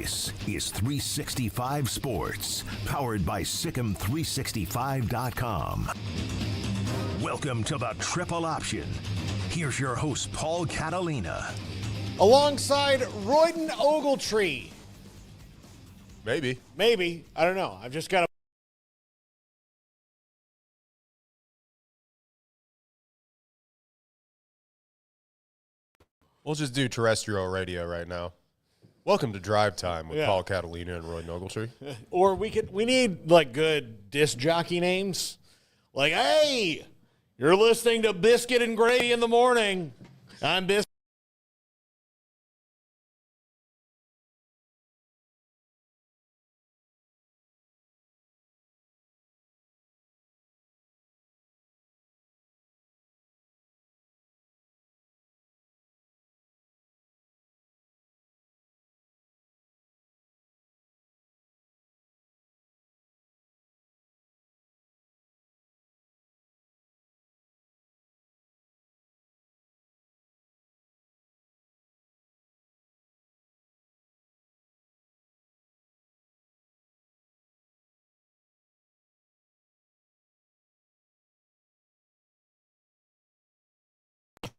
This is 365 Sports, powered by Sikkim365.com. Welcome to the Triple Option. Here's your host, Paul Catalina. Alongside Royden Ogletree. Maybe. I don't know. I've just got to. We'll just do terrestrial radio right now. Welcome to Drive Time with Yeah. Paul Catalina and Royden Ogletree. Or we need like good disc jockey names. Like, hey, you're listening to Biscuit and Gravy in the morning. I'm Biscuit.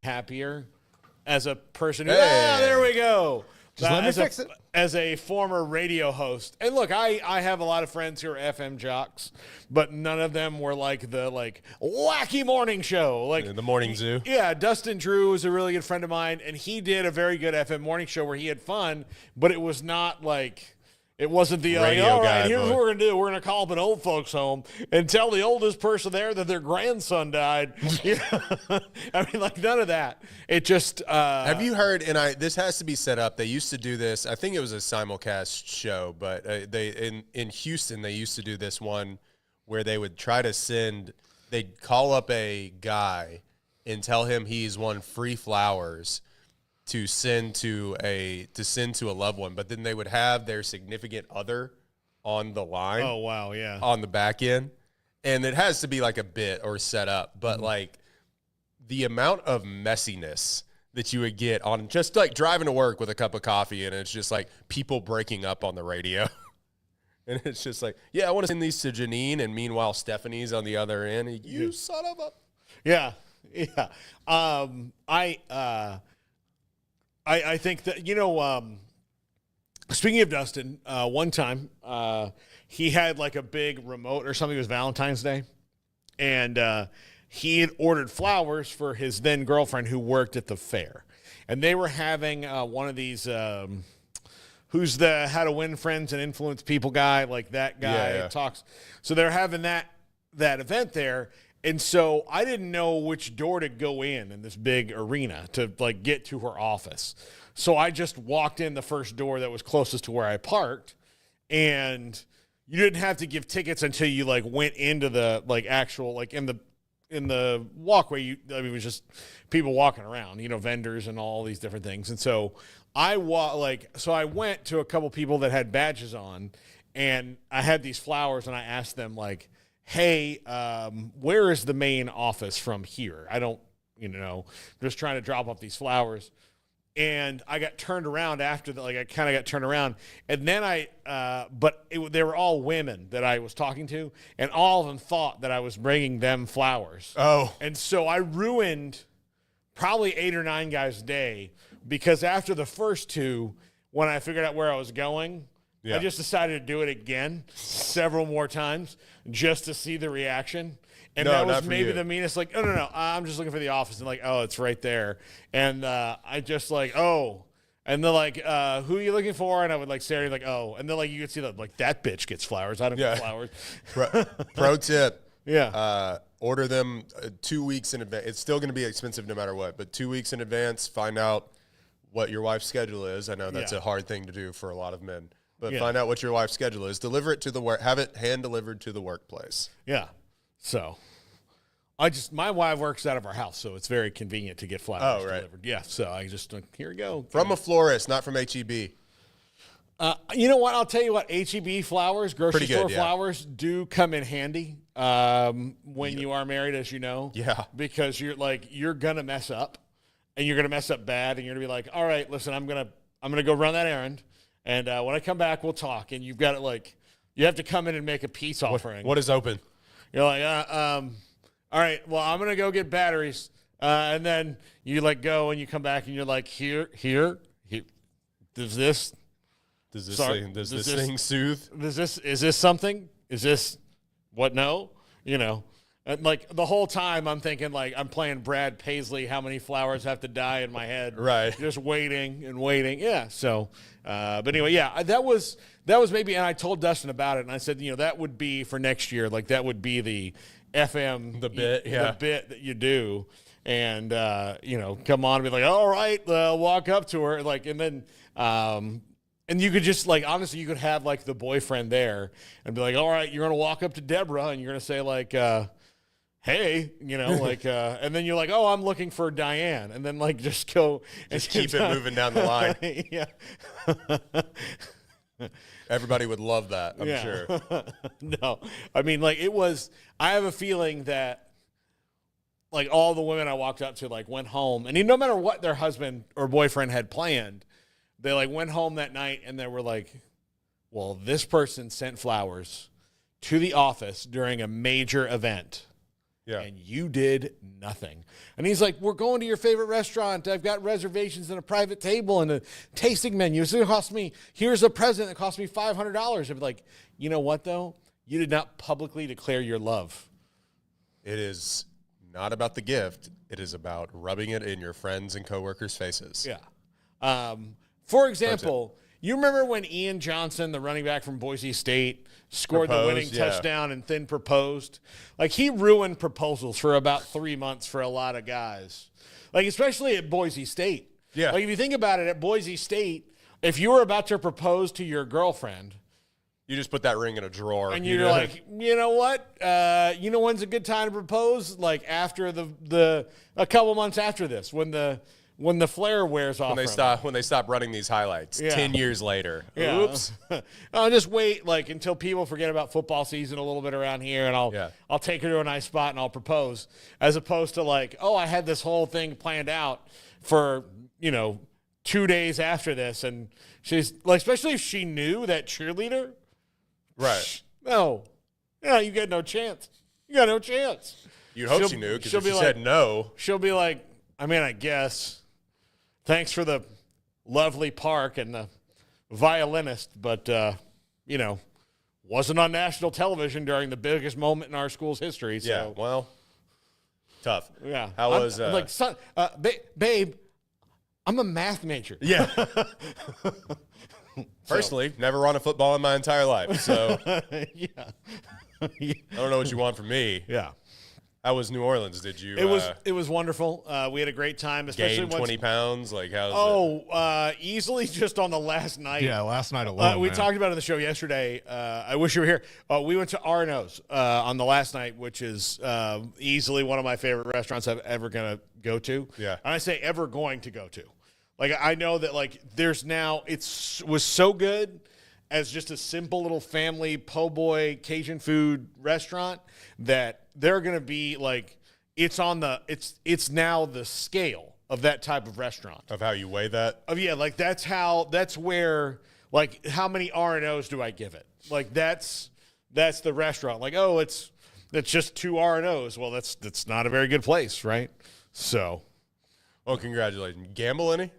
Happier as a person who, there we go. Just let me fix it. As a former radio host. And look, I have a lot of friends who are FM jocks, but none of them were like the wacky morning show. Like The Morning Zoo. Yeah, Dustin Drew is a really good friend of mine, and he did a very good FM morning show where he had fun, but it was not like, it wasn't the, Radio all guy right, here's voice. what we're going to do. We're going to call up an old folks home and tell the oldest person there that their grandson died. You know? I mean, like, none of that. It just Have you heard, and this has to be set up, they used to do this, I think it was a simulcast show, but they in Houston, they used to do this one where they would try to they'd call up a guy and tell him he's won free flowers to send to a loved one, but then they would have their significant other on the line. Oh, wow, yeah. On the back end, and it has to be like a bit or set up, but like the amount of messiness that you would get on just like driving to work with a cup of coffee, and it's just like people breaking up on the radio. And it's just like, yeah, I want to send these to Janine, and meanwhile Stephanie's on the other end. You son of a... Yeah. I think that, speaking of Dustin, one time he had like a big remote or something. It was Valentine's Day, and he had ordered flowers for his then girlfriend who worked at the fair, and they were having one of these who's the How to Win Friends and Influence People guy, like that guy Yeah. talks. So they're having that event there. And so I didn't know which door to go in this big arena to like get to her office. So I just walked in the first door that was closest to where I parked, and you didn't have to give tickets until you like went into the like actual like in the walkway. It was just people walking around, vendors and all these different things. And so I went to a couple people that had badges on, and I had these flowers, and I asked them like, hey, where is the main office from here? I don't, just trying to drop off these flowers. And I got turned around after that. Like I kind of got turned around, and then they were all women that I was talking to, and all of them thought that I was bringing them flowers. Oh. And so I ruined probably 8 or 9 guys' day, because after the first two, when I figured out where I was going, Yeah. I just decided to do it again several more times just to see the reaction. And No, that not was for maybe you. the meanest, like, no, I'm just looking for the office. And like, oh, it's right there. And I just like, oh. And they're like, who are you looking for? And I would like say, like, oh. And then like you could see that, like, that bitch gets flowers. I don't get flowers. Pro tip. Yeah. Order them 2 weeks in advance. It's still going to be expensive no matter what, but 2 weeks in advance, find out what your wife's schedule is. I know that's a hard thing to do for a lot of men. But find out what your wife's schedule is. Deliver it to the work. Have it hand delivered to the workplace. Yeah. So my wife works out of our house, so it's very convenient to get flowers delivered. Yeah. So I just, here we go. From a florist, not from HEB. You know what? I'll tell you what. HEB flowers, grocery Pretty good, store yeah. flowers, do come in handy when you are married, as you know. Yeah. Because you're gonna mess up, and you're gonna mess up bad, and you're gonna be like, all right, listen, I'm gonna go run that errand, And when I come back, we'll talk. And you've got it like, you have to come in and make a peace offering. What is open? You're like, all right, well, I'm going to go get batteries. And then you like go and you come back and you're like, here. Does this thing soothe? Is this something? Is this what? No, And like the whole time I'm thinking like I'm playing Brad Paisley, how many flowers have to die in my head. Right. Just waiting and waiting. Yeah. So, but anyway, yeah, that was maybe, and I told Dustin about it and I said, that would be for next year. Like that would be the FM, the bit that you do. And, come on and be like, all right, walk up to her. Like, and then, and you could just like, honestly, you could have like the boyfriend there and be like, all right, you're going to walk up to Deborah and you're going to say like, hey, and then you're like, oh, I'm looking for Diane. And then like, just go and just keep it moving down the line. Yeah. Everybody would love that, I'm sure. No, I mean, like I have a feeling that like all the women I walked up to like went home and no matter what their husband or boyfriend had planned, they like went home that night and they were like, well, this person sent flowers to the office during a major event. Yeah. And you did nothing. And he's like, we're going to your favorite restaurant. I've got reservations and a private table and a tasting menu. It's going to cost me, here's a present that cost me $500. I'd be like, you know what though? You did not publicly declare your love. It is not about the gift. It is about rubbing it in your friends and coworkers' faces. Yeah. For example, you remember when Ian Johnson, the running back from Boise State, scored the winning touchdown and then proposed? Like, he ruined proposals for about 3 months for a lot of guys. Like, especially at Boise State. Yeah. Like, if you think about it, at Boise State, if you were about to propose to your girlfriend, you just put that ring in a drawer. And you're like, you know what? When's a good time to propose? Like, after a couple months after this, when the flare wears off. When they stop running these highlights 10 years later. Yeah. Oops. I'll just wait like until people forget about football season a little bit around here and I'll take her to a nice spot and I'll propose, as opposed to like, oh, I had this whole thing planned out for, 2 days after this, and she's like, especially if she knew that cheerleader. Right. No. Yeah, you get no chance. You got no chance. You'd hope she knew, because if she said no. She'll be like, I mean, I guess, thanks for the lovely park and the violinist, but, wasn't on national television during the biggest moment in our school's history. So. Yeah, well, tough. Yeah. How was like, son, babe, I'm a math major. Yeah. Personally, never run a football in my entire life, so yeah. I don't know what you want from me. Yeah. How was New Orleans? Did you? It was wonderful. We had a great time, especially gained 20 pounds. Like easily just on the last night. Yeah, last night alone. We talked about it on the show yesterday. I wish you were here. We went to R&O's on the last night, which is easily one of my favorite restaurants I've ever gonna go to. Yeah, and I say ever going to go to. Like, I know that like there's now was so good as just a simple little family po' boy Cajun food restaurant that they're going to be like, it's now the scale of that type of restaurant. Of how you weigh that? Like that's where, like, how many R&Os do I give it? Like, that's the restaurant. Like, oh, it's just 2 R&Os. Well, that's not a very good place, right? So. Well, congratulations. Gamble any?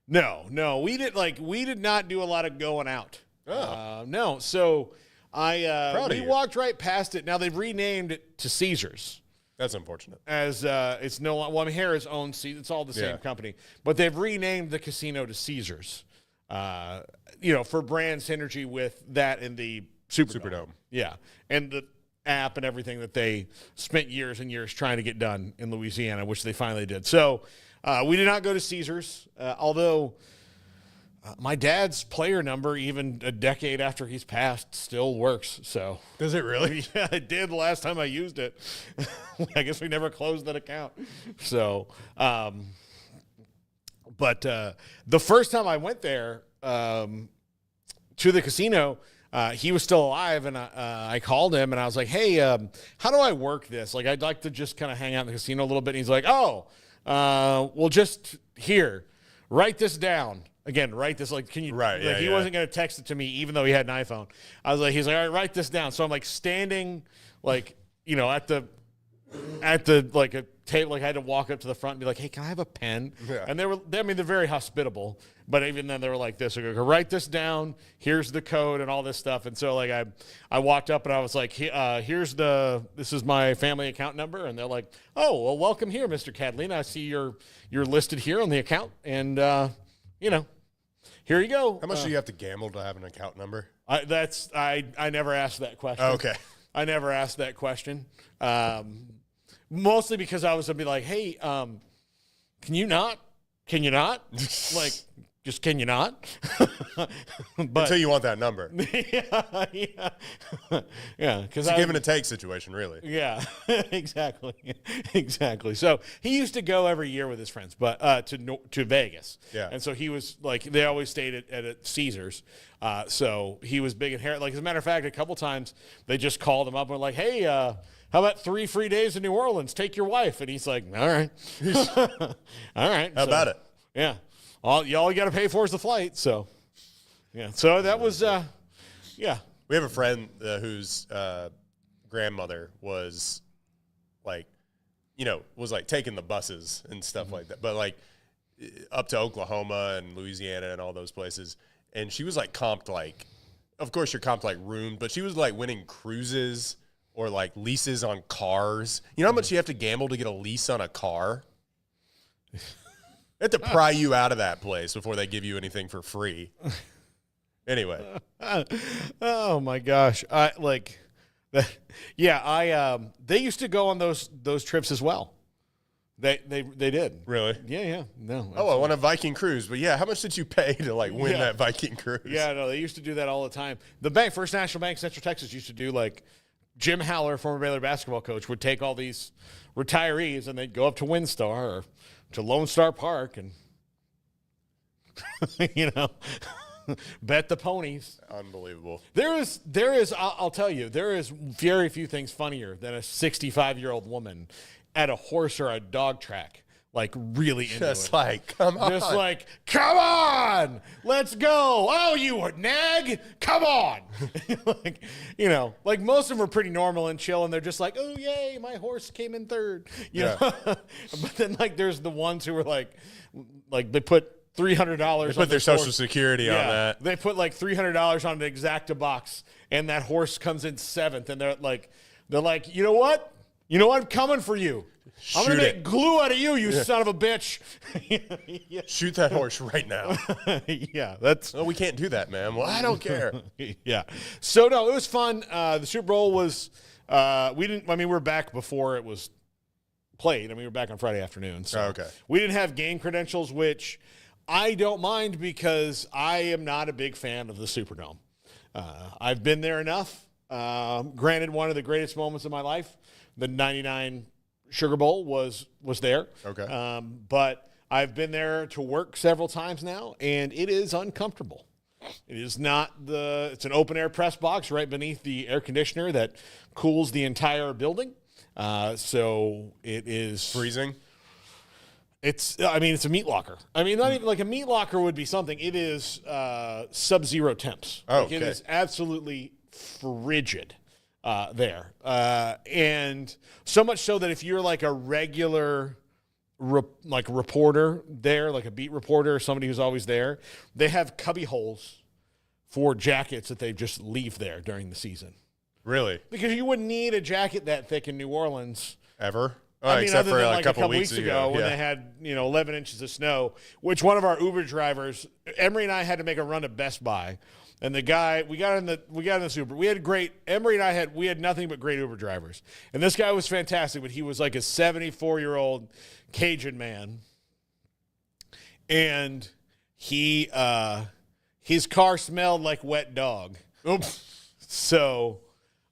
No, we did not do a lot of going out. Oh. No. So we you. walked right past it. Now they've renamed it to Caesars. That's unfortunate. As it's no longer, well, I mean, Harrah's own Caesars. It's all the same company, but they've renamed the casino to Caesars. For brand synergy with that and the Superdome. Yeah, and the app and everything that they spent years and years trying to get done in Louisiana, which they finally did. So we did not go to Caesars, although. My dad's player number, even a decade after he's passed, still works. So does it really? Yeah, it did the last time I used it. I guess we never closed that account. So, but the first time I went there to the casino, he was still alive, and I called him and I was like, "Hey, how do I work this? Like, I'd like to just kind of hang out in the casino a little bit." And he's like, "Oh, well, just here." write this down. Again, write this. Like, can you? Right. Like, he wasn't going to text it to me, even though he had an iPhone. He's like, all right, write this down. So I'm like standing, like, at the like a table. Like I had to walk up to the front and be like, hey, can I have a pen? Yeah. And they're very hospitable. But even then, they were like this. They're going to write this down. Here's the code and all this stuff. And so, like, I walked up and I was like, this is my family account number. And they're like, oh, well, welcome here, Mr. Catalina. I see you're listed here on the account. And, here you go. How much do you have to gamble to have an account number? I never asked that question. Oh, okay. I never asked that question. Mostly because I was going to be like, hey, can you not? Can you not? Like, just can you not? But, until you want that number. Yeah. It's a give and a take situation, really. Yeah, exactly. So he used to go every year with his friends, but to Vegas. Yeah. And so he was like, they always stayed at Caesars. So he was big in Harris. Like, as a matter of fact, a couple times they just called him up and were like, hey, how about 3 free days in New Orleans? Take your wife. And he's like, all right. All right. How about it? Yeah. All you got to pay for is the flight. So, yeah. So that was, yeah. We have a friend whose grandmother was like, taking the buses and stuff like that. But like up to Oklahoma and Louisiana and all those places. And she was like comped like, of course you're comped like room, but she was like winning cruises or like leases on cars. You know how much you have to gamble to get a lease on a car? They have to pry you out of that place before they give you anything for free. Anyway. Oh my gosh. They used to go on those trips as well. They did. Really? Yeah. No. Oh, I want a Viking cruise. But yeah, how much did you pay to like win that Viking cruise? Yeah, no, they used to do that all the time. The First National Bank Central Texas used to do like Jim Haller, former Baylor basketball coach, would take all these retirees and they'd go up to WinStar or to Lone Star Park and bet the ponies. Unbelievable. There is. I'll tell you, there is very few things funnier than a 65-year-old woman at a horse or a dog track, like really into Just it. like, come on. Just like, come on, let's go. Oh, you would nag? Come on. Like most of them are pretty normal and chill, and they're just like, oh, yay, my horse came in third. You know? But then, like, there's the ones who are like they put $300. They put their Social Security on that. They put like $300 on an Exacta box, and that horse comes in 7th, and they're like, you know what? I'm coming for you. I'm going to make glue out of you, you son of a bitch. Shoot that horse right now. Yeah, that's. Oh, we can't do that, man. Well, I don't care. Yeah. So no, it was fun. The Super Bowl was. We were back before it was played. We were back on Friday afternoon. So okay. We didn't have game credentials, which I don't mind because I am not a big fan of the Superdome. I've been there enough. Granted, one of the greatest moments of my life, the '99 Sugar Bowl was there. Okay. But I've been there to work several times now, and it is uncomfortable. It is not it's an open air press box right beneath the air conditioner that cools the entire building. So it is freezing. It's a meat locker. Not even like a meat locker would be something. It is sub-zero temps. Oh, It is absolutely frigid there. And so much so that if you're like a regular reporter there, like a beat reporter or somebody who's always there, they have cubby holes for jackets that they just leave there during the season. Really? Because you wouldn't need a jacket that thick in New Orleans. Ever? Except for like a couple weeks ago when they had 11 inches of snow, which one of our Uber drivers, Emery and I had to make a run to Best Buy, and the guy we got in the Super. Emery and I had nothing but great Uber drivers, and this guy was fantastic, but he was like a 74-year-old Cajun man, and his car smelled like wet dog. Oops. So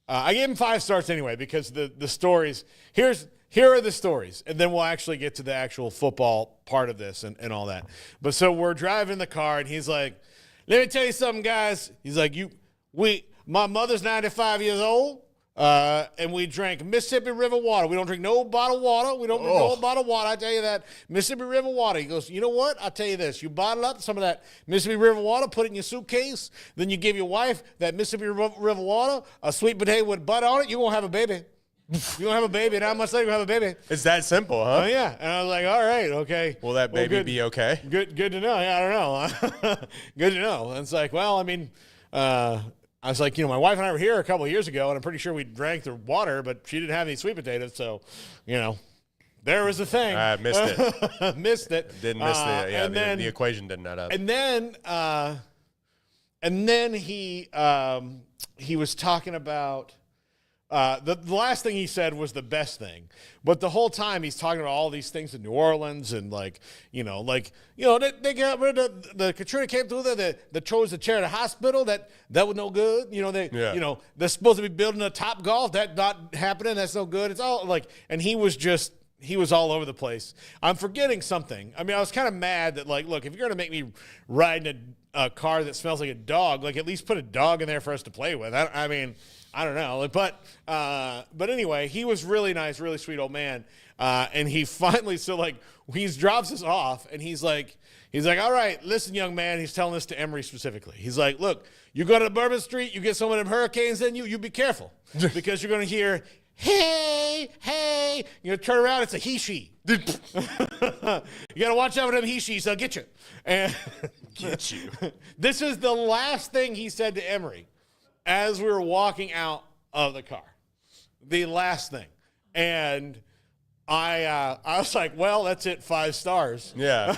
I gave him 5 stars anyway because the stories Here are the stories, and then we'll actually get to the actual football part of this and all that. But so we're driving the car, and he's like, let me tell you something, guys. He's like, my mother's 95 years old. And we drank Mississippi River water. We don't drink no bottled water. We don't drink no bottled water. I tell you that. Mississippi River water. He goes, you know what? I'll tell you this. You bottle up some of that Mississippi River water, put it in your suitcase. Then you give your wife that Mississippi River water, a sweet potato with butter on it. You're going to have a baby. You're going to have a baby. And how much later you have a baby? It's that simple, huh? Oh, yeah. And I was like, all right, okay. Will that baby be okay? Good to know. Yeah, I don't know. Good to know. And it's like, well, I mean, I was like, my wife and I were here a couple of years ago, and I'm pretty sure we drank the water, but she didn't have any sweet potatoes. So, there was the thing. I missed it. Missed it. Didn't miss it. Yeah, the equation didn't add up. And then he was talking about the last thing he said was the best thing, but the whole time he's talking about all these things in New Orleans and they got rid of the Katrina came through there. They chose the chair at the hospital. That was no good. They're supposed to be building a Top Golf. That not happening. That's no good. It's all and he was all over the place. I'm forgetting something. I mean, I was kind of mad that look, if you're going to make me ride in a car that smells like a dog, at least put a dog in there for us to play with. I mean, I don't know. But anyway, he was really nice, really sweet old man. And he finally, he drops us off and he's like, all right, listen, young man. He's telling this to Emery specifically. He's like, look, you go to Bourbon Street, you get some of them hurricanes in you be careful because you're going to hear, hey, turn around, it's a he-she. You got to watch out for them he-she's, they'll get you. And get you. This is the last thing he said to Emery as we were walking out of the car. The last thing. And I was like, well, that's it, 5 stars. Yeah.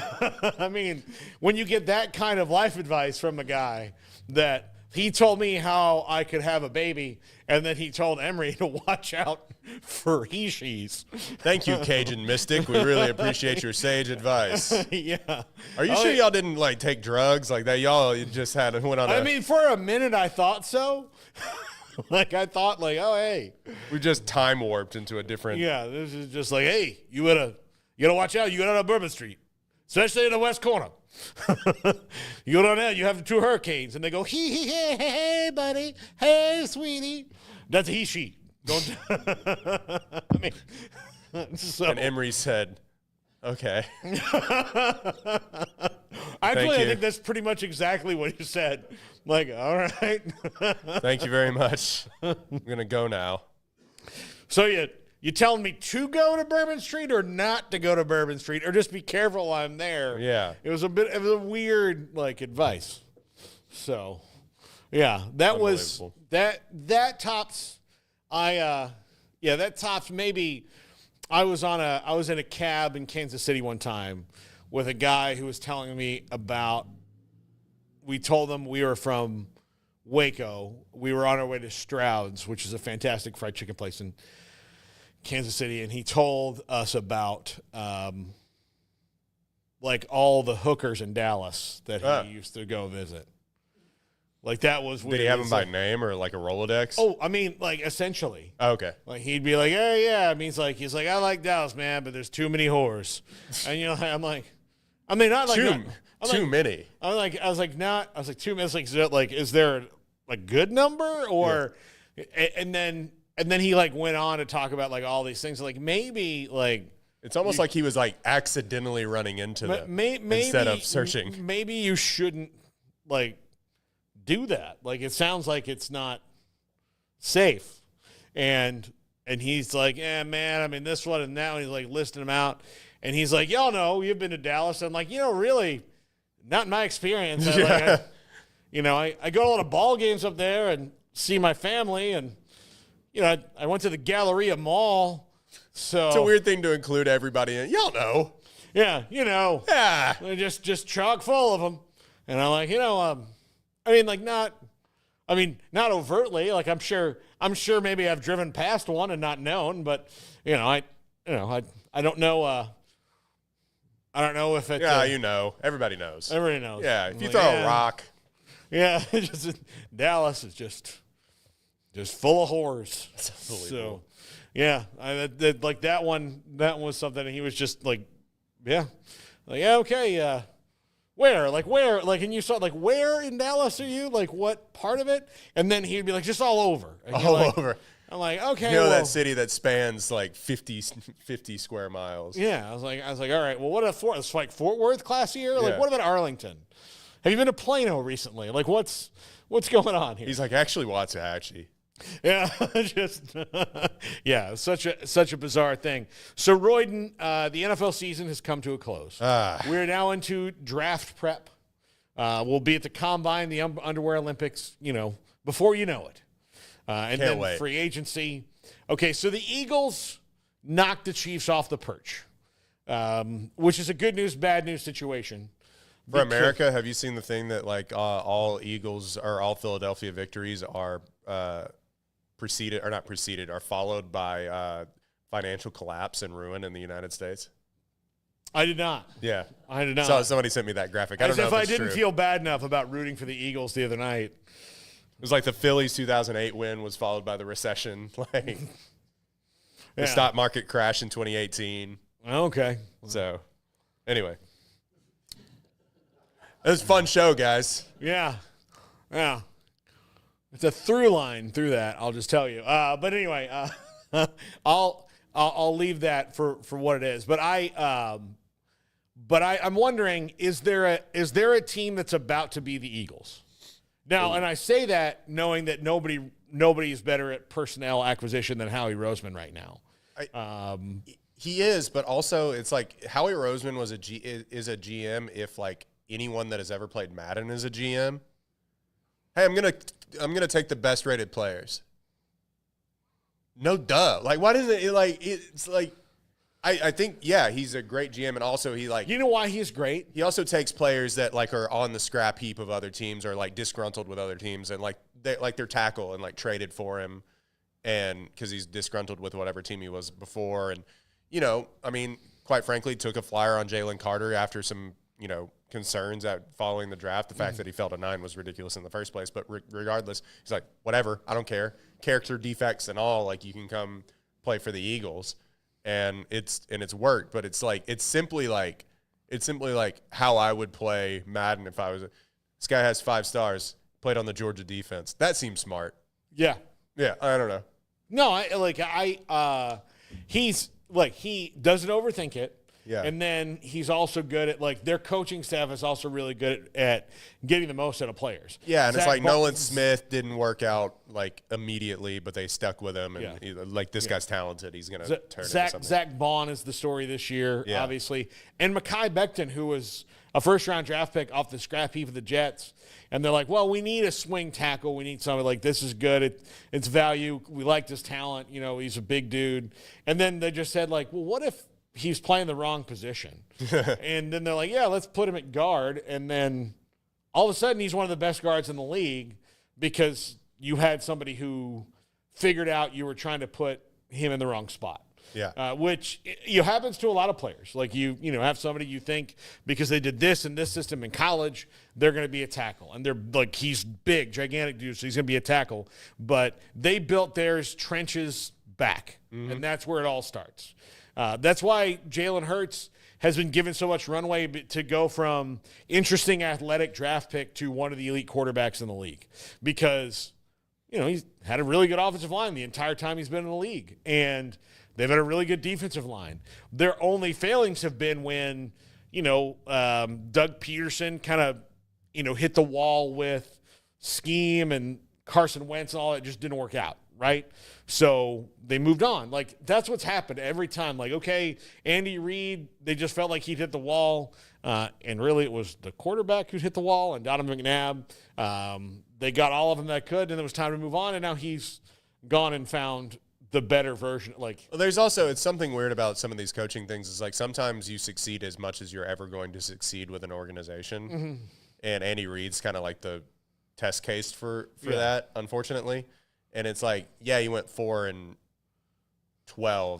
I mean, when you get that kind of life advice from a guy that he told me how I could have a baby, and then he told Emery to watch out for he-she's. Thank you, Cajun Mystic. We really appreciate your sage advice. Yeah. Are you sure y'all didn't take drugs like that? Y'all just went on I mean, for a minute I thought so. I thought oh, hey. We just time warped into a different. Yeah, this is just hey, you gotta watch out. You go down on Bourbon Street, especially in the west corner. You go down there, you have the 2 hurricanes, and they go, hey, buddy, hey, sweetie. That's a he-she. Don't. I mean, so. And Emery said, okay. Actually, I think that's pretty much exactly what he said. All right. Thank you very much. I'm going to go now. So you telling me to go to Bourbon Street or not to go to Bourbon Street or just be careful while I'm there? Yeah. It was a weird advice. So, yeah, that was that tops that tops maybe I was in a cab in Kansas City one time with a guy who was telling me about we told him we were from Waco. We were on our way to Stroud's, which is a fantastic fried chicken place in Kansas City, and he told us about all the hookers in Dallas that he used to go visit. That was weird. Did he have them by name or a Rolodex? Oh, I mean, essentially. Oh, okay. He'd be like, yeah. I mean, he's like, I like Dallas, man, but there's too many whores. And I'm like, I mean, not too many. I was like too many. Is there a good number or? Yeah. And then he went on to talk about all these things. Maybe it's almost like he was accidentally running into them instead of searching. Maybe you shouldn't do that. It sounds like it's not safe. And he's like, yeah, man, I mean, this one and that one. He's listing them out. And he's like, y'all know, you've been to Dallas. I'm like, really, not in my experience. Yeah. I go to a lot of ball games up there and see my family. And, I went to the Galleria Mall. So it's a weird thing to include everybody in. Y'all know. Yeah, Yeah. They're just chock full of them. And I'm like, not overtly. I'm sure maybe I've driven past one and not known, but I don't know. I don't know if it. Yeah, everybody knows. Everybody knows. Yeah, if you throw a rock. Yeah, Dallas is just full of whores. So, yeah, that one was something. And he was just yeah, okay, where, and you saw where in Dallas are you? What part of it? And then he'd be just all over. And all over. I'm like, okay, You know, well, that city that spans like 50 square miles. yeah. I was like, all right. Well, what if it's like Fort Worth class here? Like, Yeah. what about Arlington? Have you been to Plano recently? Like, what's going on here? He's like, actually, Waxahachie. Yeah, just yeah, such a bizarre thing. So, Royden, the NFL season has come to a close. We're now into draft prep. We'll be at the Combine, the Underwear Olympics, before you know it. And Can't then wait. free agency. Okay, so the Eagles knocked the Chiefs off the perch, which is a good news, bad news situation. For America, have you seen the thing that like all Eagles or all Philadelphia victories are are followed by financial collapse and ruin in the United States? I did not. Yeah. I did not. So somebody sent me that graphic. I As don't know if if I it's didn't true. feel bad enough about rooting for the Eagles the other night. It was like the Phillies 2008 win was followed by the recession. Like the Yeah. stock market crash in 2018. Okay. So anyway. It was a fun show, guys. Yeah. Yeah. It's a through line through that, I'll just tell you. But anyway, I'll leave that for what it is. But I'm wondering, is there a team that's about to be the Eagles? Now, and I say that knowing that nobody is better at personnel acquisition than Howie Roseman right now. He is, but also it's like Howie Roseman is a GM if like anyone that has ever played Madden is a GM. Hey, I'm gonna take the best rated players. No duh. Like why doesn't it like it's like I think he's a great GM and also he like You know why he's great? he also takes players that like are on the scrap heap of other teams or like disgruntled with other teams and like they're tackle and like traded for him and because he's disgruntled with whatever team he was before and I mean quite frankly took a flyer on Jalen Carter after some concerns at following the draft. The fact that he fell to 9 was ridiculous in the first place. But regardless, he's like, whatever, I don't care. Character defects and all, like you can come play for the Eagles, and it's worked. But it's simply like how I would play Madden if I was. This guy has 5 stars, played on the Georgia defense. That seems smart. Yeah. Yeah, I don't know. No, he doesn't overthink it. Yeah. And then he's also good at like their coaching staff is also really good at getting the most out of players. Yeah, and Zach it's like Ball- Nolan Smith didn't work out like immediately, but they stuck with him, and Yeah. this guy's talented. He's gonna turn into something. Zach Bond is the story this year, Yeah. obviously, and Mekhi Becton, who was a first-round draft pick off the scrap heap of the Jets, and they're like, well, we need a swing tackle. We need somebody like this is good. It's value. We like this talent. He's a big dude. And then they just said like, well, what if he's playing the wrong position? And then they're like, yeah, let's put him at guard. And then all of a sudden he's one of the best guards in the league because you had somebody who figured out you were trying to put him in the wrong spot. Yeah. Which happens to a lot of players. Like you have somebody you think because they did this in this system in college, they're going to be a tackle. And they're like, he's big, gigantic dude, so he's going to be a tackle. But they built theirs trenches back. And that's where it all starts. That's why Jalen Hurts has been given so much runway to go from interesting athletic draft pick to one of the elite quarterbacks in the league because, he's had a really good offensive line the entire time he's been in the league. And they've had a really good defensive line. Their only failings have been when, Doug Peterson kind of, hit the wall with scheme and Carson Wentz and all that just didn't work out. Right? So they moved on. Like, that's what's happened every time. Like, okay, Andy Reid, they just felt like he'd hit the wall. And really it was the quarterback who'd hit the wall and Donovan McNabb. They got all of them that could, and it was time to move on. And now he's gone and found the better version. Like, Well, there's also, it's something weird about some of these coaching things is like sometimes you succeed as much as you're ever going to succeed with an organization. And Andy Reid's kind of like the test case for that, unfortunately. And it's like, he went 4-12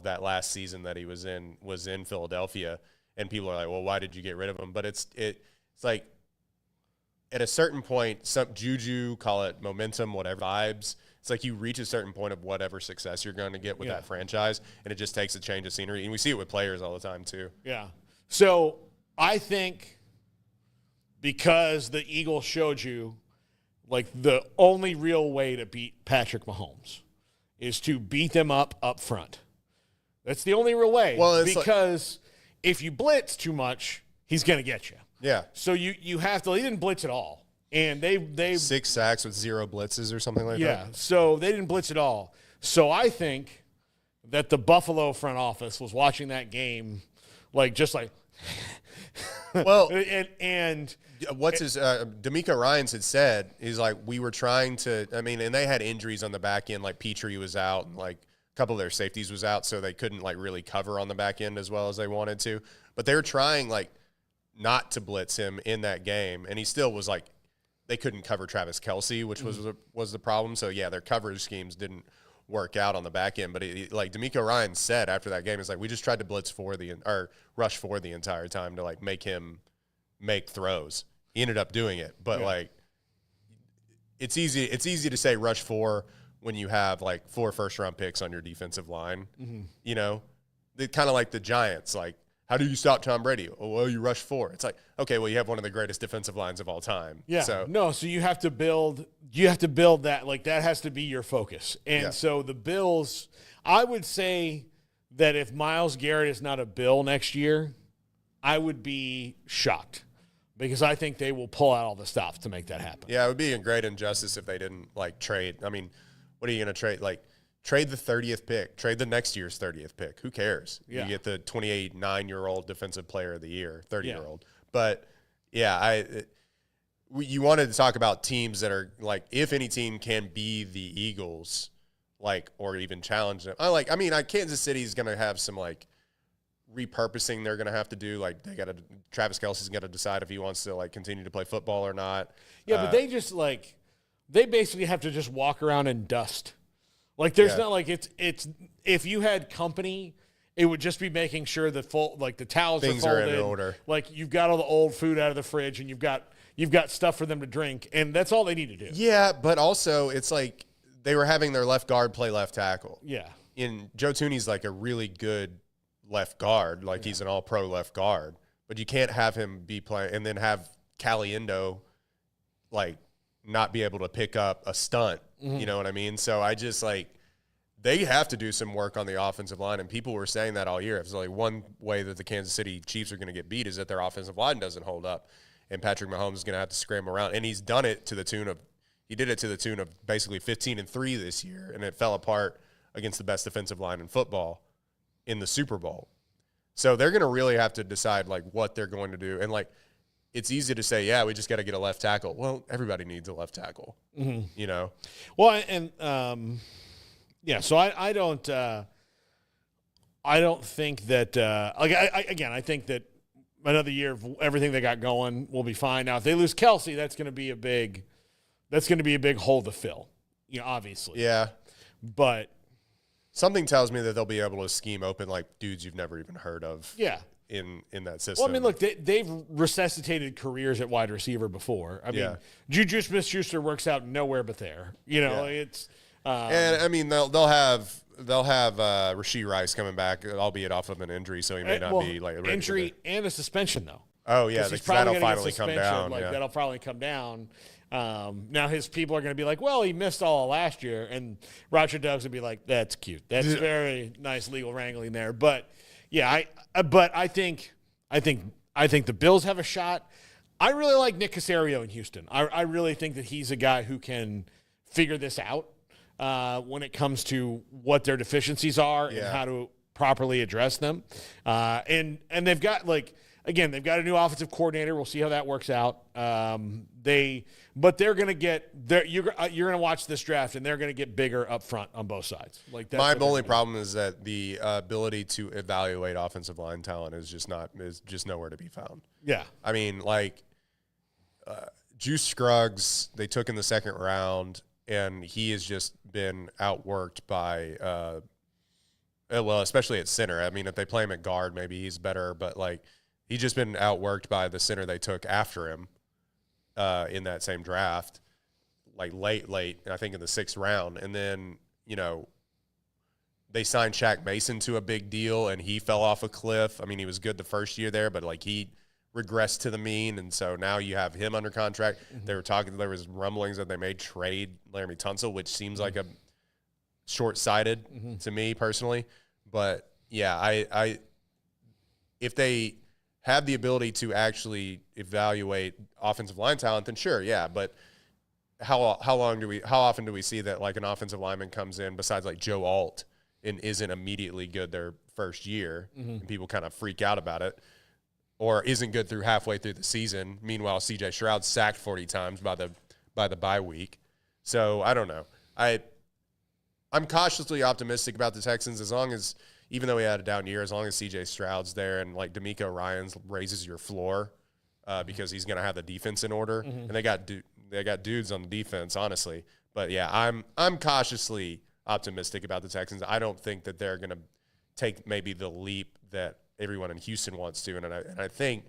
that last season that he was in Philadelphia, and people are like, well, why did you get rid of him? But it's like at a certain point, some juju, call it momentum, whatever vibes. It's like you reach a certain point of whatever success you're going to get with that franchise, and it just takes a change of scenery. And we see it with players all the time too. Yeah. So I think because the Eagles showed you like the only real way to beat Patrick Mahomes is to beat them up front. That's the only real way. Well, because if you blitz too much, he's going to get you. Yeah. So you have to – he didn't blitz at all. And they 6 sacks with 0 blitzes or something like that. Yeah, so they didn't blitz at all. So I think that the Buffalo front office was watching that game just like well, and what's his D'Amico Ryans had said, he's like, we were trying to, and they had injuries on the back end, like Petrie was out and like a couple of their safeties was out, so they couldn't like really cover on the back end as well as they wanted to. But they were trying like not to blitz him in that game, and he still was like, they couldn't cover Travis Kelce, which was the problem. So yeah, their coverage schemes didn't work out on the back end. But like D'Amico Ryans said after that game, it's like we just tried to blitz rush for the entire time to like make him make throws. He ended up doing it, but like it's easy to say rush for when you have like 4 first-round picks on your defensive line. Mm-hmm. You know, they kind of like the Giants. Like, how do you stop Tom Brady? Oh, well, you rush 4. It's like, okay, well, you have one of the greatest defensive lines of all time. Yeah. So you have to build that. Like, that has to be your focus. And so the Bills, I would say that if Myles Garrett is not a Bill next year, I would be shocked because I think they will pull out all the stops to make that happen. Yeah, it would be a great injustice if they didn't, like, trade. I mean, what are you going to trade? Like, trade the 30th pick. Trade the next year's 30th pick. Who cares? Yeah. You get the 29-year-old defensive player of the year, 30-year-old. Yeah. But, yeah, you wanted to talk about teams that are, like, if any team can be the Eagles, like, or even challenge them. Kansas City is going to have some, like, repurposing they're going to have to do. Like, Travis Kelce's got to decide if he wants to, like, continue to play football or not. Yeah, but they just, like, they basically have to just walk around in dust. Like, there's not like it's if you had company, it would just be making sure that the towels things are folded. Are in order. Like, you've got all the old food out of the fridge, and you've got stuff for them to drink, and that's all they need to do. Yeah, but also it's like they were having their left guard play left tackle. Yeah, and Joe Thuney's like a really good left guard, like he's an all-pro left guard, but you can't have him be playing and then have Caliendo like not be able to pick up a stunt. You know what I mean? So I just like they have to do some work on the offensive line, and people were saying that all year. It's like one way that the Kansas City Chiefs are going to get beat is that their offensive line doesn't hold up, and Patrick Mahomes is going to have to scramble around. And he's done it to the tune of basically 15-3 this year, and it fell apart against the best defensive line in football in the Super Bowl. So they're going to really have to decide like what they're going to do, and like. It's easy to say, yeah, we just got to get a left tackle. Well, everybody needs a left tackle, you know? Well, and, so I don't think that, I think that another year of everything they got going will be fine. Now, if they lose Kelce, that's going to be a big hole to fill, obviously. Yeah. But something tells me that they'll be able to scheme open like dudes you've never even heard of. Yeah. In that system. Well, I mean, look, they've resuscitated careers at wide receiver before. I mean, Juju Smith-Schuster works out nowhere but there. It's and I mean they'll have Rashee Rice coming back, albeit off of an injury, so he may not be like ready injury and a suspension though. Oh yeah, that'll finally come down. That'll probably come down. Now his people are going to be like, well, he missed all of last year, and Roger Doug's will be like, that's cute. That's very nice legal wrangling there, but. Yeah, I think the Bills have a shot. I really like Nick Caserio in Houston. I really think that he's a guy who can figure this out when it comes to what their deficiencies are and how to properly address them. And they've got they've got a new offensive coordinator. We'll see how that works out. But they're going to get you're going to watch this draft, and they're going to get bigger up front on both sides. Like my only problem is that the ability to evaluate offensive line talent is just nowhere to be found. Yeah, I mean, like Juice Scruggs, they took in the second round, and he has just been outworked by, especially at center. I mean, if they play him at guard, maybe he's better, but like he's just been outworked by the center they took after him. In that same draft, like late, I think in the 6th round. And then, they signed Shaq Mason to a big deal, and he fell off a cliff. I mean, he was good the first year there, but, like, he regressed to the mean, and so now you have him under contract. There was rumblings that they may trade Laramie Tunsil, which seems like a short-sighted to me personally. But yeah, I if they have the ability to actually evaluate offensive line talent, then sure, yeah. But how often do we see that like an offensive lineman comes in besides like Joe Alt and isn't immediately good their first year, and people kind of freak out about it, or isn't good through halfway through the season? Meanwhile, C.J. Stroud sacked 40 times by the bye week. So I don't know. I'm cautiously optimistic about the Texans as long as, even though he had a down year, as long as C.J. Stroud's there and like D'Amico Ryans raises your floor because he's going to have the defense in order, and they got dudes on the defense, honestly. But yeah, I'm cautiously optimistic about the Texans. I don't think that they're going to take maybe the leap that everyone in Houston wants to, and I think,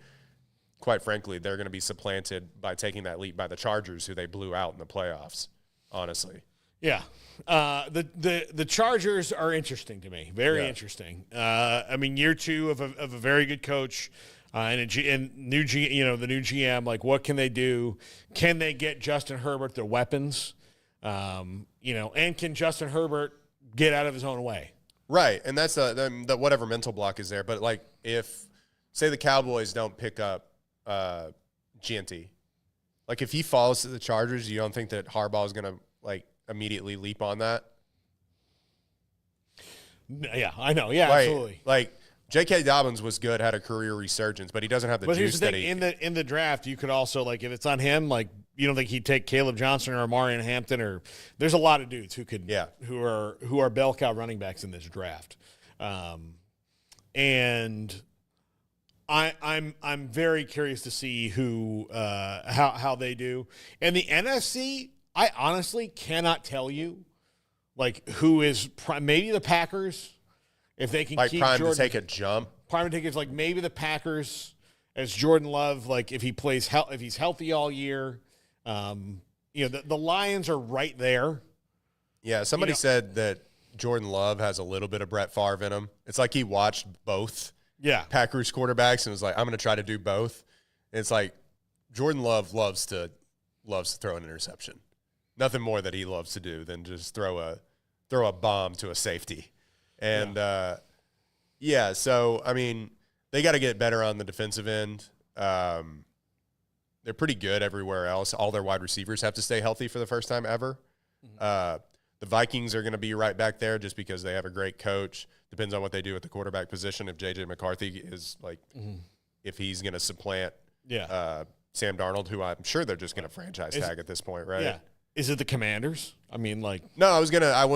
quite frankly, they're going to be supplanted by taking that leap by the Chargers, who they blew out in the playoffs. Honestly, yeah. The Chargers are interesting to me, very interesting. I mean, year two of a very good coach. The new GM, like, what can they do? Can they get Justin Herbert the weapons? And can Justin Herbert get out of his own way? Right, and that's the whatever mental block is there. But like, if say the Cowboys don't pick up Gianti, like if he falls to the Chargers, you don't think that Harbaugh is gonna like immediately leap on that? Yeah, I know. Yeah, right. Absolutely. Like, J.K. Dobbins was good, had a career resurgence, but he doesn't have the juice that he... In the draft, you could also, like, if it's on him, like, you don't think he'd take Caleb Johnson or Amarian Hampton, or there's a lot of dudes who could, who are bell cow running backs in this draft, and I'm very curious to see how they do. And the NFC, I honestly cannot tell you, like, who is maybe the Packers. If they can keep prime Jordan, to take a jump. Prime to take is like maybe the Packers as Jordan Love, like if he plays if he's healthy all year. The Lions are right there. Yeah, somebody said that Jordan Love has a little bit of Brett Favre in him. It's like he watched both Packers quarterbacks and was like, I'm going to try to do both. And it's like Jordan Love loves to throw an interception. Nothing more that he loves to do than just throw a bomb to a safety. And, so, I mean, they got to get better on the defensive end. They're pretty good everywhere else. All their wide receivers have to stay healthy for the first time ever. The Vikings are going to be right back there just because they have a great coach. Depends on what they do at the quarterback position. If J.J. McCarthy is, like, if he's going to supplant Sam Darnold, who I'm sure they're just going to franchise tag at this point, right? Yeah. Is it the Commanders? I mean, like, no, I was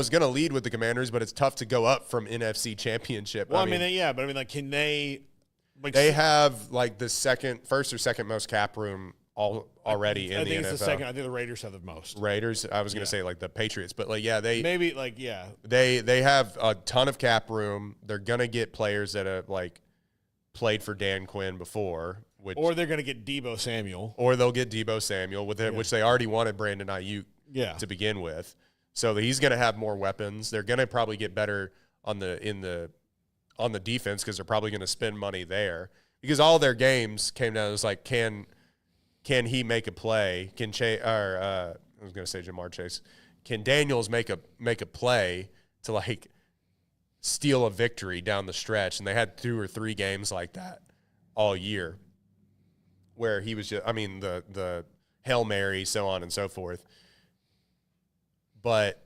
gonna lead with the Commanders, but it's tough to go up from NFC Championship. Well, like, can they? Like, they have like the first or second most cap room already in the NFL. I think it's the second. I think the Raiders have the most. Raiders. I was gonna say like the Patriots, but like they they have a ton of cap room. They're gonna get players that have like played for Dan Quinn before. Or they're going to get Deebo Samuel. Or they'll get Deebo Samuel, which they already wanted Brandon Ayuk to begin with. So he's going to have more weapons. They're going to probably get better on the defense because they're probably going to spend money there. Because all their games came down, it was like, can he make a play? I was going to say Jamar Chase. Can Daniels make a play to like steal a victory down the stretch? And they had 2 or 3 games like that all year, where he was just, the Hail Mary, so on and so forth. But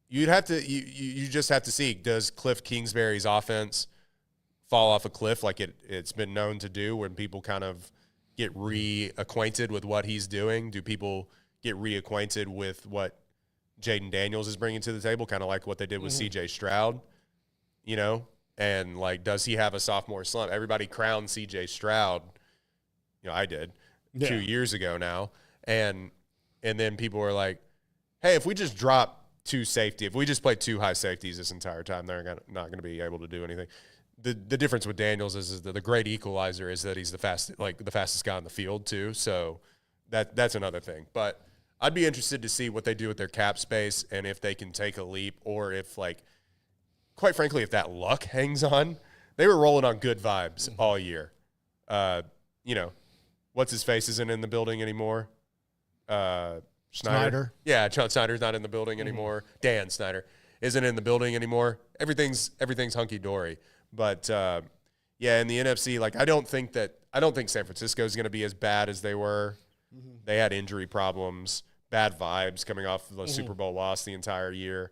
you just have to see, does Cliff Kingsbury's offense fall off a cliff like it's been known to do when people kind of get reacquainted with what he's doing? Do people get reacquainted with what Jaden Daniels is bringing to the table, kind of like what they did with C.J. Stroud, And, like, does he have a sophomore slump? Everybody crowned C.J. Stroud. I did 2 years ago now. And then people were like, hey, if we just drop 2 safety, if we just play 2 high safeties this entire time, they're not going to be able to do anything. The difference with Daniels is that the great equalizer is that he's the fastest guy on the field too. So that's another thing. But I'd be interested to see what they do with their cap space and if they can take a leap, or if, like, quite frankly, if that luck hangs on. They were rolling on good vibes all year. What's his face isn't in the building anymore. Snyder. Yeah, John Snyder's not in the building anymore. Dan Snyder isn't in the building anymore. Everything's hunky dory. But in the NFC, like I don't think San Francisco is going to be as bad as they were. They had injury problems, bad vibes coming off the Super Bowl loss the entire year.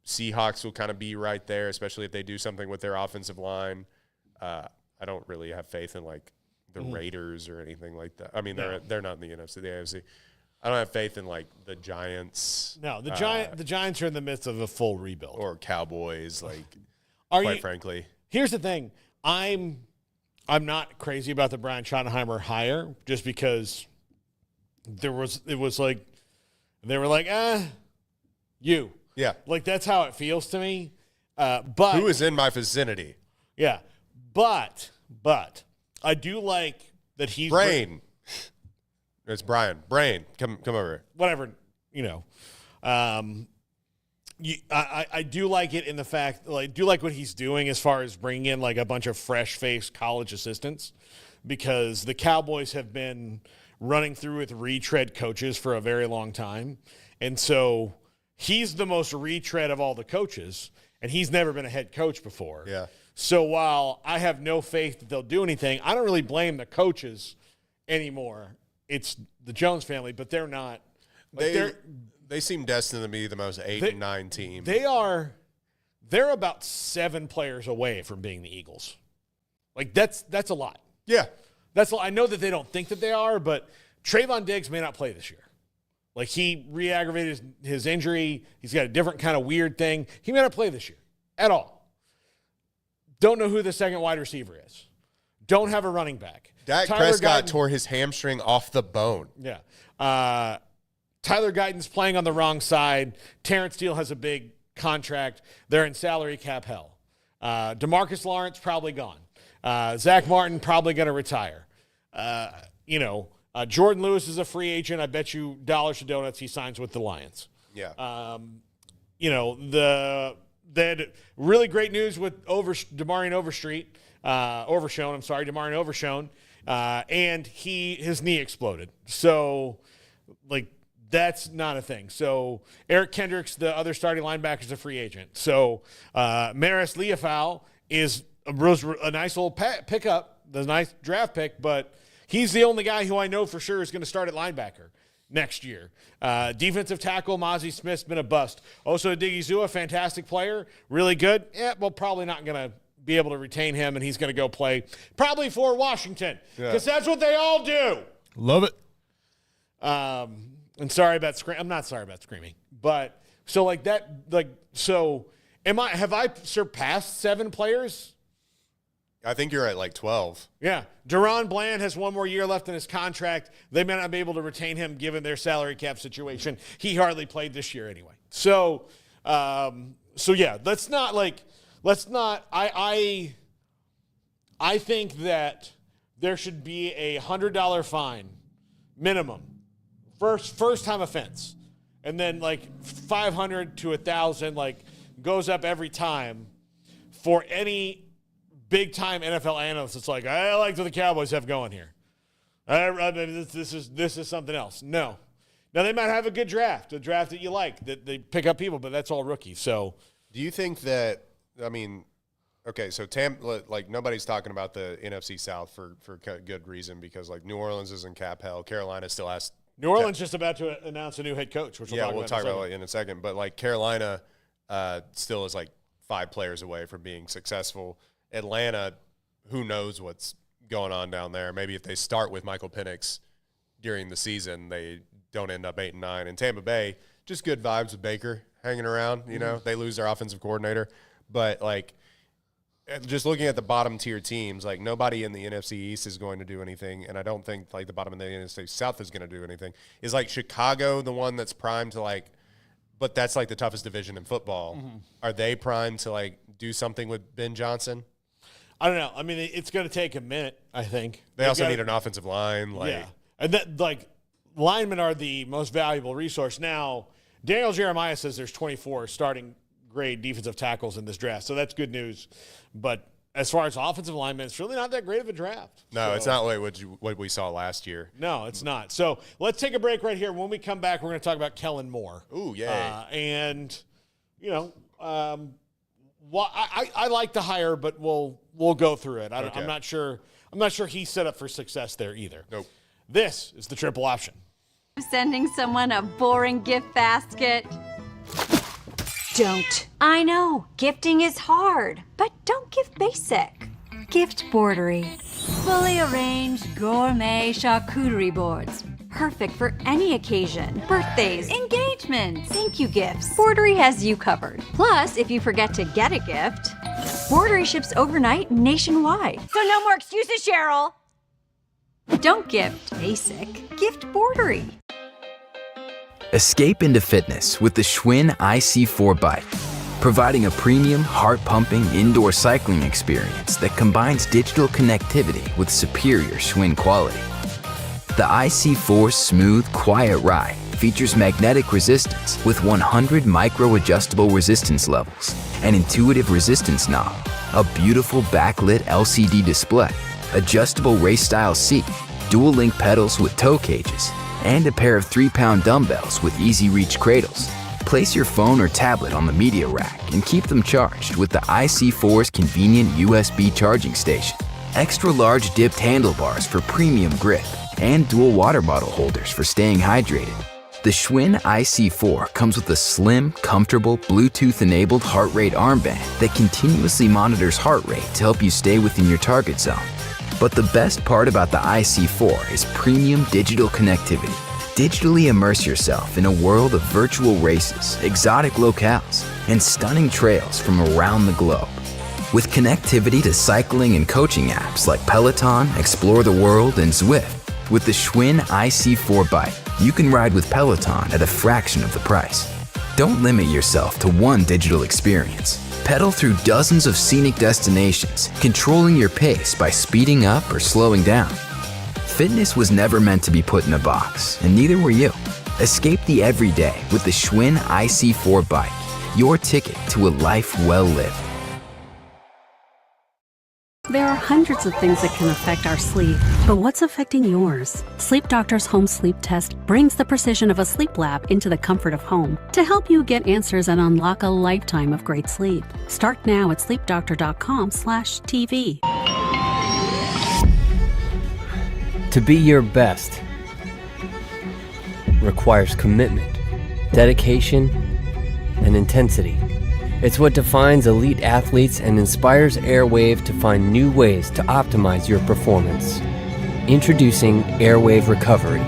Seahawks will kind of be right there, especially if they do something with their offensive line. I don't really have faith in like the Raiders or anything like that. I mean, they're not in the NFC, the AFC. I don't have faith in like the Giants. No, the Giants are in the midst of a full rebuild. Or Cowboys, like frankly. Here's the thing. I'm not crazy about the Brian Schottenheimer hire just because they were like, you. Yeah. Like that's how it feels to me. But who is in my vicinity? Yeah. But I do like that he's Brain. It's Brian. Brain. Come over here. Whatever, I do like it in the fact, like, do like what he's doing as far as bringing in like a bunch of fresh-faced college assistants, because the Cowboys have been running through with retread coaches for a very long time, and so he's the most retread of all the coaches, and he's never been a head coach before. Yeah. So while I have no faith that they'll do anything, I don't really blame the coaches anymore. It's the Jones family, but they're not. Like they seem destined to be the most 8-9 team. They're about 7 players away from being the Eagles. Like that's a lot. Yeah. I know that they don't think that they are, but Trayvon Diggs may not play this year. Like he re-aggravated his injury. He's got a different kind of weird thing. He may not play this year at all. Don't know who the second wide receiver is. Don't have a running back. Dak Prescott tore his hamstring off the bone. Yeah. Tyler Guyton's playing on the wrong side. Terrence Steele has a big contract. They're in salary cap hell. DeMarcus Lawrence probably gone. Zach Martin probably going to retire. Jordan Lewis is a free agent. I bet you dollars to donuts he signs with the Lions. Yeah. They had really great news with Demarion Overshown, and his knee exploded. So, like, that's not a thing. So, Eric Kendricks, the other starting linebacker, is a free agent. So, Maris Leofau is a nice little pickup, the nice draft pick, but he's the only guy who I know for sure is going to start at linebacker next year. Defensive tackle, Mozzie Smith's been a bust. Oso Odigizua, fantastic player, really good. Yeah, well, probably not going to be able to retain him, and he's going to go play probably for Washington, because that's what they all do. Love it. And sorry about I'm not sorry about screaming, but so like that, like, so have I surpassed 7 players? I think you're at like 12. Yeah. Deron Bland has 1 more year left in his contract. They may not be able to retain him given their salary cap situation. He hardly played this year anyway. So yeah, I think that there should be a $100 fine minimum. First time offense. And then like 500 to 1,000 like goes up every time for any big-time NFL analyst. It's like, I like what the Cowboys have going here. This is something else. No. Now, they might have a good draft, a draft that you like, that they pick up people, but that's all rookies. So, do you think that, I mean, okay, so like nobody's talking about the NFC South for good reason, because like New Orleans is in cap hell. Carolina still has – New Orleans just about to announce a new head coach, which we'll talk about in a second. But like Carolina still is like 5 players away from being successful. Atlanta, who knows what's going on down there. Maybe if they start with Michael Penix during the season, they don't end up 8-9. And Tampa Bay, just good vibes with Baker hanging around. You know, they lose their offensive coordinator. But, like, just looking at the bottom tier teams, like nobody in the NFC East is going to do anything. And I don't think, like, the bottom of the NFC South is going to do anything. Is, like, Chicago the one that's primed to, like, but that's, like, the toughest division in football. Mm-hmm. Are they primed to, like, do something with Ben Johnson? I don't know. I mean, it's going to take a minute, I think. They also need an offensive line. Yeah. And that, like, linemen are the most valuable resource. Now, Daniel Jeremiah says there's 24 starting grade defensive tackles in this draft, so that's good news. But as far as offensive linemen, it's really not that great of a draft. No, it's not like what we saw last year. No, it's not. So let's take a break right here. When we come back, we're going to talk about Kellen Moore. Ooh, yay. And, I like the hire, but we'll go through it. Okay. I'm not sure he's set up for success there either. Nope. This is the triple option. Sending someone a boring gift basket? Don't. I know, gifting is hard, but don't gift basic. Gift Boardery. Fully arranged gourmet charcuterie boards. Perfect for any occasion. Birthdays, engagements, thank you gifts. Boardery has you covered. Plus, if you forget to get a gift, Boardery ships overnight nationwide. So no more excuses, Cheryl. Don't gift basic. Gift Boardery. Escape into fitness with the Schwinn IC4 bike, providing a premium, heart-pumping indoor cycling experience that combines digital connectivity with superior Schwinn quality. The IC4's smooth, quiet ride features magnetic resistance with 100 micro-adjustable resistance levels, an intuitive resistance knob, a beautiful backlit LCD display, adjustable race-style seat, dual-link pedals with toe cages, and a pair of 3-pound dumbbells with easy-reach cradles. Place your phone or tablet on the media rack and keep them charged with the IC4's convenient USB charging station. Extra-large dipped handlebars for premium grip, and dual water bottle holders for staying hydrated. The Schwinn IC4 comes with a slim, comfortable, Bluetooth-enabled heart rate armband that continuously monitors heart rate to help you stay within your target zone. But the best part about the IC4 is premium digital connectivity. Digitally immerse yourself in a world of virtual races, exotic locales, and stunning trails from around the globe. With connectivity to cycling and coaching apps like Peloton, Explore the World, and Zwift, with the Schwinn IC4 bike, you can ride with Peloton at a fraction of the price. Don't limit yourself to one digital experience. Pedal through dozens of scenic destinations, controlling your pace by speeding up or slowing down. Fitness was never meant to be put in a box, and neither were you. Escape the everyday with the Schwinn IC4 bike, your ticket to a life well lived. There are hundreds of things that can affect our sleep, but what's affecting yours? Sleep Doctor's Home Sleep Test brings the precision of a sleep lab into the comfort of home to help you get answers and unlock a lifetime of great sleep. Start now at sleepdoctor.com/TV. To be your best requires commitment, dedication, and intensity. It's what defines elite athletes and inspires Airwave to find new ways to optimize your performance. Introducing Airwave Recovery,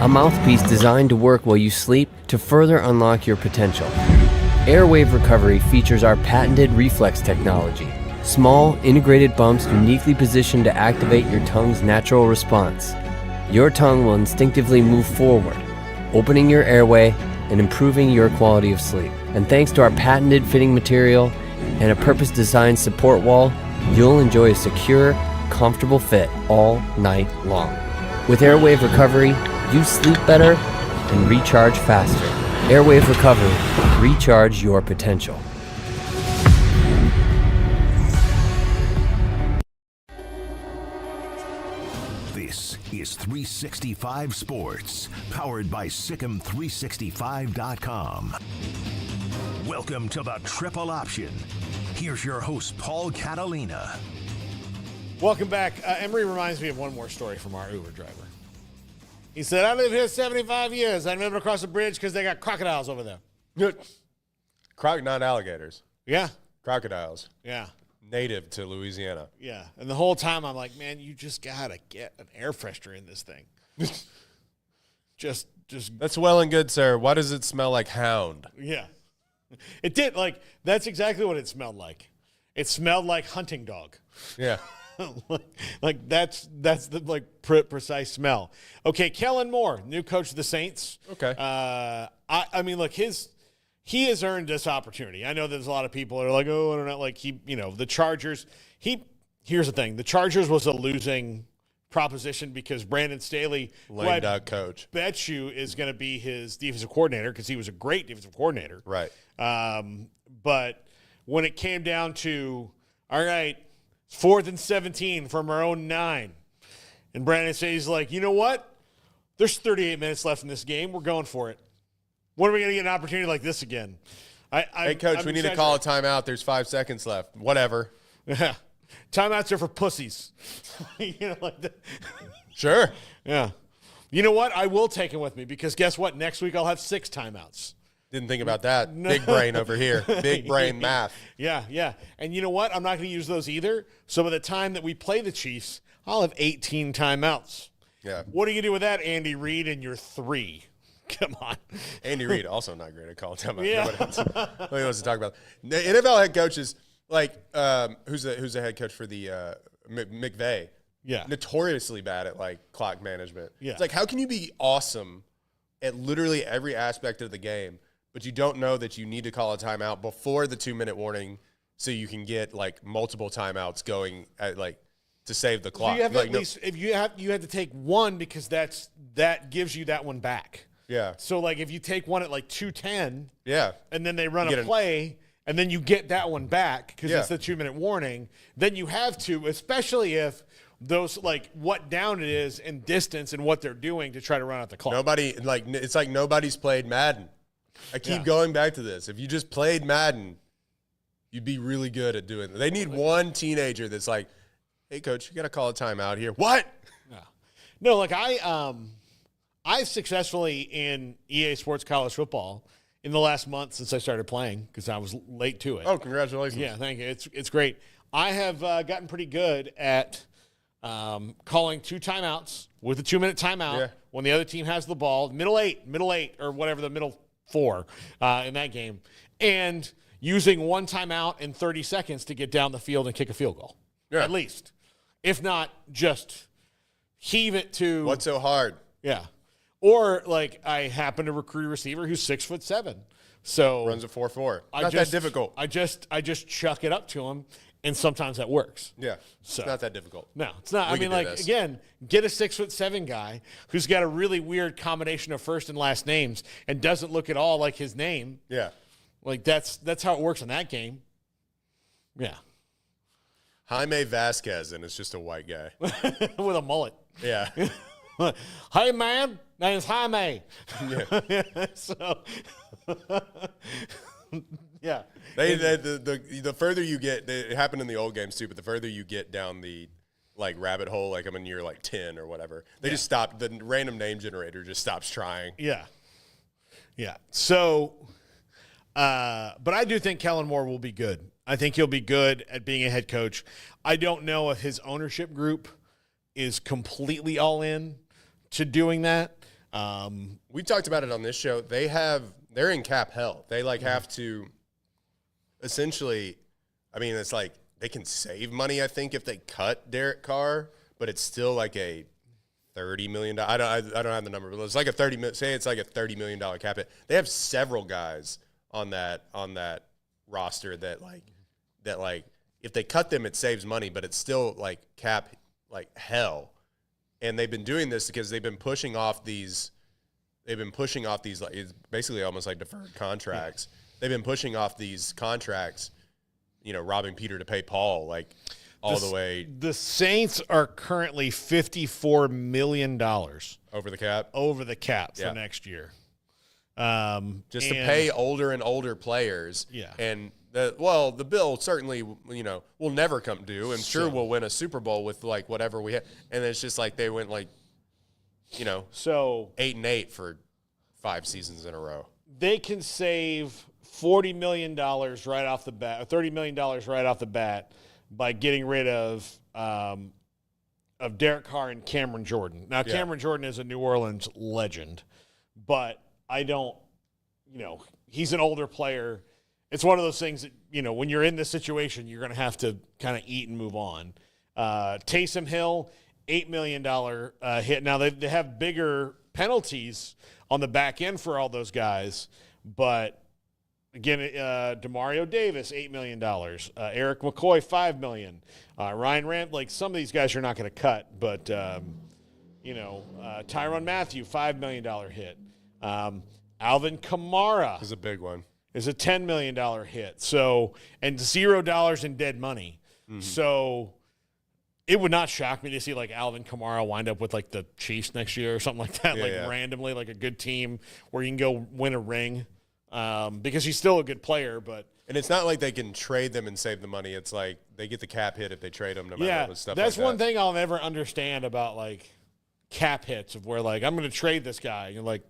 a mouthpiece designed to work while you sleep to further unlock your potential. Airwave Recovery features our patented reflex technology, small, integrated bumps uniquely positioned to activate your tongue's natural response. Your tongue will instinctively move forward, opening your airway and improving your quality of sleep. And thanks to our patented fitting material and a purpose-designed support wall, you'll enjoy a secure, comfortable fit all night long. With Airwave Recovery, you sleep better and recharge faster. Airwave Recovery, recharge your potential. This is 365 Sports, powered by Sikkim365.com. Welcome to the Triple Option. Here's your host, Paul Catalina. Welcome back. Emery reminds me of one more story from our Uber driver. He said, I live here 75 years. I never cross a bridge because they got crocodiles over there. Not alligators. Yeah. Crocodiles. Yeah. Native to Louisiana. Yeah. And the whole time I'm like, man, you just got to get an air freshener in this thing. just. That's well and good, sir. Why does it smell like hound? Yeah. It did. Like, that's exactly what it smelled like. It smelled like hunting dog. Yeah. like that's the precise smell. Okay, Kellen Moore, new coach of the Saints. Okay. I mean, look, he has earned this opportunity. I know there's a lot of people that are like, oh, I don't know, like the Chargers. Here's the thing: the Chargers was a losing proposition because Brandon Staley, lame duck coach, bet you is going to be his defensive coordinator because he was a great defensive coordinator. Right. But when it came down to, all right, 4th and 17 from our own 9. And Brandon Staley's like, you know what? There's 38 minutes left in this game. We're going for it. When are we going to get an opportunity like this again? Hey, Coach, we need to call a timeout. There's 5 seconds left. Whatever. Yeah. Timeouts are for pussies. You know, like that. Sure. Yeah. You know what? I will take it with me because guess what? Next week I'll have 6 timeouts. Didn't think about that. Big brain over here. Big brain math. Yeah. And you know what? I'm not going to use those either. So by the time that we play the Chiefs, I'll have 18 timeouts. Yeah. What are you going to do with that, Andy Reid, and your 3? Come on. Andy Reid, also not great at calling timeout. Yeah. Nobody wants to talk about it. The NFL head coaches, like, who's the head coach for the McVay? Yeah. Notoriously bad at, like, clock management. Yeah. It's like, how can you be awesome at literally every aspect of the game, but you don't know that you need to call a timeout before the 2-minute warning so you can get, like, multiple timeouts going at, like, to save the clock? So you have like, at least if you have to take one because that gives you that one back. Yeah. So like if you take one at like 2:10, yeah, and then they run a play, and then you get that one back because it's the 2-minute warning, then you have to, especially if those like what down it is and distance and what they're doing to try to run out the clock. It's like nobody's played Madden. I keep going back to this. If you just played Madden, you'd be really good at doing it. They need one teenager that's like, hey, coach, you got to call a timeout here. What? No, like I've successfully in EA Sports College Football in the last month since I started playing because I was late to it. Oh, congratulations. Yeah, thank you. It's great. I have gotten pretty good at calling 2 timeouts with a 2-minute timeout when the other team has the ball, middle eight, or whatever, the middle 4 in that game, and using 1 timeout in 30 seconds to get down the field and kick a field goal, at least. If not, just heave it to – what's so hard? Yeah. Or, like, I happen to recruit a receiver who's 6'7", so runs a 4.4. Not that difficult. I just chuck it up to him, and sometimes that works. Yeah, so, it's not that difficult. No, it's not. I mean, like, again, get a 6'7" guy who's got a really weird combination of first and last names and doesn't look at all like his name. Yeah, like that's how it works in that game. Yeah, Jaime Vasquez, and it's just a white guy with a mullet. Yeah. Hey man, name's Jaime. Yeah. So, yeah. The further you get, it happened in the old games too. But the further you get down the like rabbit hole, like I'm in year like 10 or whatever, they just stop. The random name generator just stops trying. Yeah. So, but I do think Kellen Moore will be good. I think he'll be good at being a head coach. I don't know if his ownership group is completely all in to doing that. We talked about it on this show. They're in cap hell. They have to essentially, I mean, it's like they can save money, I think, if they cut Derek Carr, but it's still like a $30 million. I don't have the number, but it's like a $30 million cap hit. They have several guys on that roster that if they cut them, it saves money, but it's still like cap like hell. And they've been doing this because they've been pushing off these like it's basically almost like deferred contracts. Yeah. They've been pushing off these contracts, robbing Peter to pay Paul, like all the way. The Saints are currently $54 million over the cap for next year. Just to pay older and older players. Yeah. And the bill certainly, will never come due. I'm sure we'll win a Super Bowl with like whatever we have. And it's just like they went like, so 8-8 for 5 seasons in a row. They can save $40 million right off the bat, or $30 million right off the bat by getting rid of Derek Carr and Cameron Jordan. Now, Cameron Jordan is a New Orleans legend, but I don't, he's an older player. It's one of those things that, when you're in this situation, you're going to have to kind of eat and move on. Taysom Hill, $8 million hit. Now, they have bigger penalties on the back end for all those guys, but again, Demario Davis, $8 million. Eric McCoy, $5 million. Ryan Rand, like some of these guys you're not going to cut, but, Tyrann Mathieu, $5 million hit. Alvin Kamara is a big one. Is a $10 million hit. So, and $0 in dead money. Mm-hmm. So it would not shock me to see like Alvin Kamara wind up with like the Chiefs next year or something like that, randomly, like a good team where you can go win a ring, because he's still a good player. But and it's not like they can trade them and save the money. It's like they get the cap hit if they trade them, no matter what stuff. That's like one that. thing I'll never understand about like cap hits of where like I'm going to trade this guy. You're like,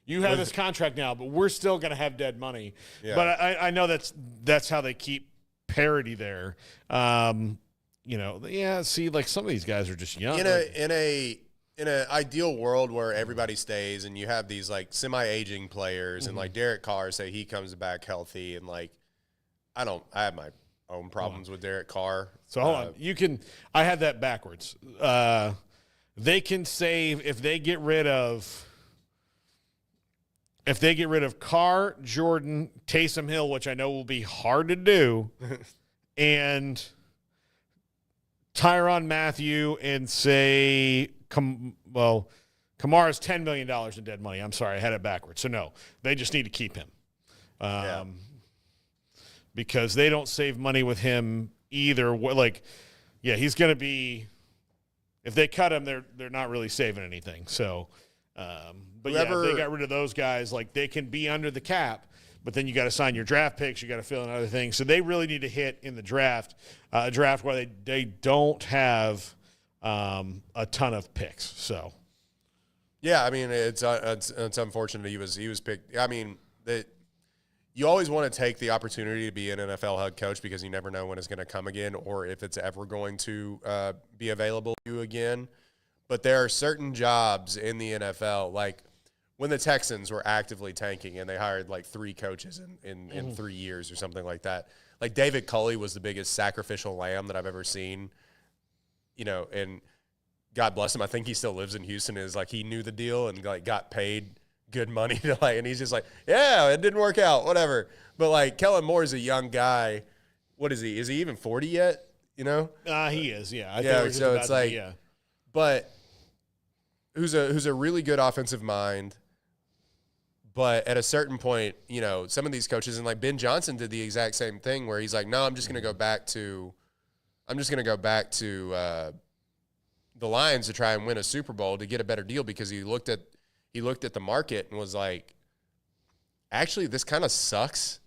you have this contract now, but we're still going to have dead money. Yeah. But I know that's how they keep parity there. See, like some of these guys are just young. In an ideal world where everybody stays and you have these like semi-aging players and like Derek Carr, say he comes back healthy, and like I have my own problems with Derek Carr. So hold on, I had that backwards. They can save if they get rid of Carr, Jordan, Taysom Hill, which I know will be hard to do, and Tyrann Mathieu, and say, Kamara's $10 million in dead money. I'm sorry, I had it backwards. So, no, they just need to keep him. Because they don't save money with him either. He's going to be – if they cut him, they're not really saving anything. So, if they got rid of those guys, like they can be under the cap, but then you got to sign your draft picks. You got to fill in other things. So they really need to hit in the draft, a draft where they don't have a ton of picks. So, yeah, I mean it's unfortunate he was picked. I mean you always want to take the opportunity to be an NFL head coach because you never know when it's going to come again or if it's ever going to be available to you again. But there are certain jobs in the NFL, like when the Texans were actively tanking and they hired like 3 coaches in 3 years or something like that. Like David Culley was the biggest sacrificial lamb that I've ever seen, and God bless him. I think he still lives in Houston. Is like he knew the deal and like got paid good money to and he's just like, yeah, it didn't work out, whatever. But like Kellen Moore is a young guy. What is he? Is he even 40 yet? He is. Yeah. I think so it's like, but who's a really good offensive mind. But at a certain point, some of these coaches, and like Ben Johnson did the exact same thing where he's like, no, I'm just going to go back to the Lions to try and win a Super Bowl to get a better deal because he looked at the market and was like, actually, this kind of sucks,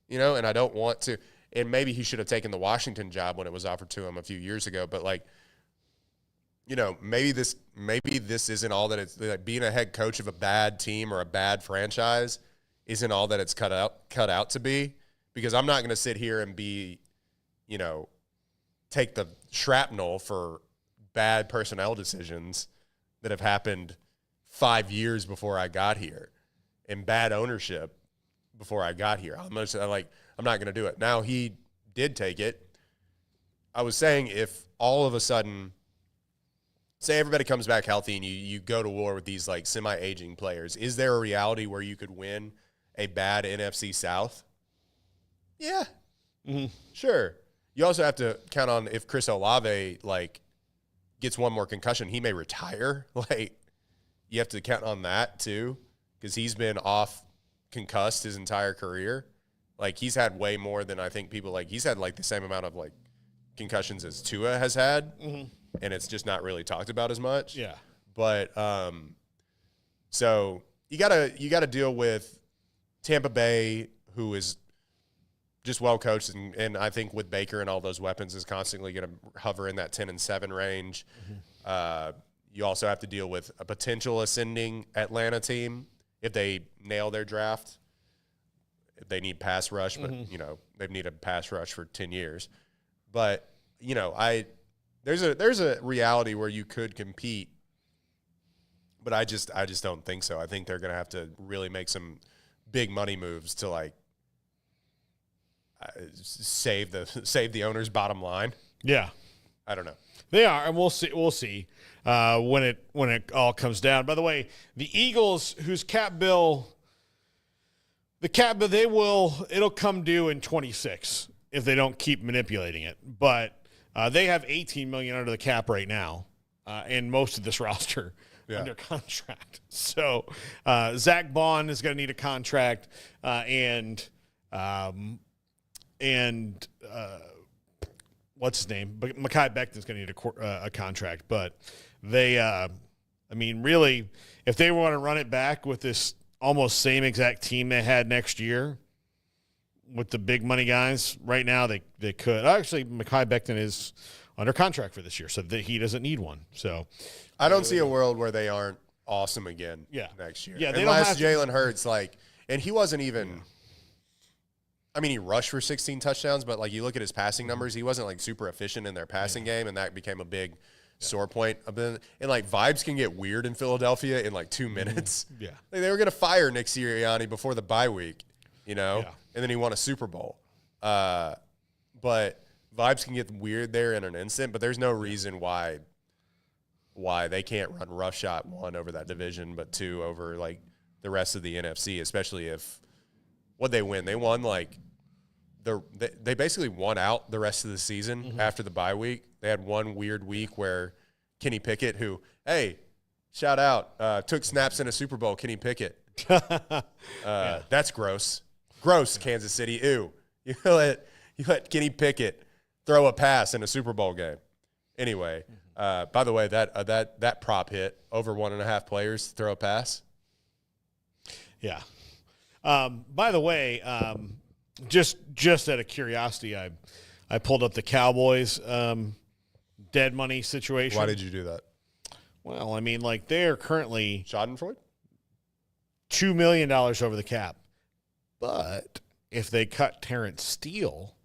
and I don't want to. And maybe he should have taken the Washington job when it was offered to him a few years ago. But like, maybe this isn't all that it's like. Being a head coach of a bad team or a bad franchise isn't all that it's cut out to be. Because I'm not going to sit here and be, take the shrapnel for bad personnel decisions that have happened 5 years before I got here and bad ownership before I got here. I'm not going to do it. Now, he did take it. I was saying if all of a sudden, say everybody comes back healthy and you go to war with these like semi-aging players, is there a reality where you could win a bad NFC South? Yeah. Sure. You also have to count on if Chris Olave like gets one more concussion, he may retire. Like you have to count on that too, because he's been off concussed his entire career. Like he's had way more than I think people like. He's had like the same amount of like concussions as Tua has had, and it's just not really talked about as much. Yeah. But so you gotta deal with Tampa Bay, who is just well coached, and I think with Baker and all those weapons is constantly going to hover in that 10-7 range. You also have to deal with a potential ascending Atlanta team if they nail their draft. If they need pass rush, but they've needed pass rush for 10 years. But there's a reality where you could compete, but I just don't think so. I think they're going to have to really make some big money moves to like save the owner's bottom line. Yeah, I don't know. They are, and we'll see. We'll see when it all comes down. By the way, the Eagles, whose cap bill, it'll come due in 26 if they don't keep manipulating it. But they have $18 million under the cap right now, and most of this roster under contract. So Zach Bond is going to need a contract, and what's his name? But Mekhi Becton's going to need a contract. But they, I mean, really, if they want to run it back with this almost same exact team they had next year with the big money guys, right now they could. Actually, Mekhi Becton is under contract for this year, so that he doesn't need one. So I don't see a world where they aren't awesome again next year. Yeah, unless Jalen Hurts, and he wasn't even I mean, he rushed for 16 touchdowns, but like you look at his passing numbers, he wasn't super efficient in their passing game, and that became a big sore point. And vibes can get weird in Philadelphia in 2 minutes. Yeah. They were going to fire Nick Sirianni before the bye week, and then he won a Super Bowl. But vibes can get weird there in an instant, but there's no reason why they can't run roughshod, 1 over that division, but 2 over the rest of the NFC, especially if what they win. They won they basically won out the rest of the season after the bye week. They had one weird week where Kenny Pickett, who, hey, shout out, took snaps in a Super Bowl, Kenny Pickett. That's gross. Gross, Kansas City. Ew. You let Kenny Pickett throw a pass in a Super Bowl game. Anyway, by the way, that prop hit over 1.5 players to throw a pass. Yeah. By the way, just out of curiosity, I pulled up the Cowboys dead money situation. Why did you do that? Well, I mean, they're currently Schadenfreude? $2 million over the cap. But if they cut Terrence Steele,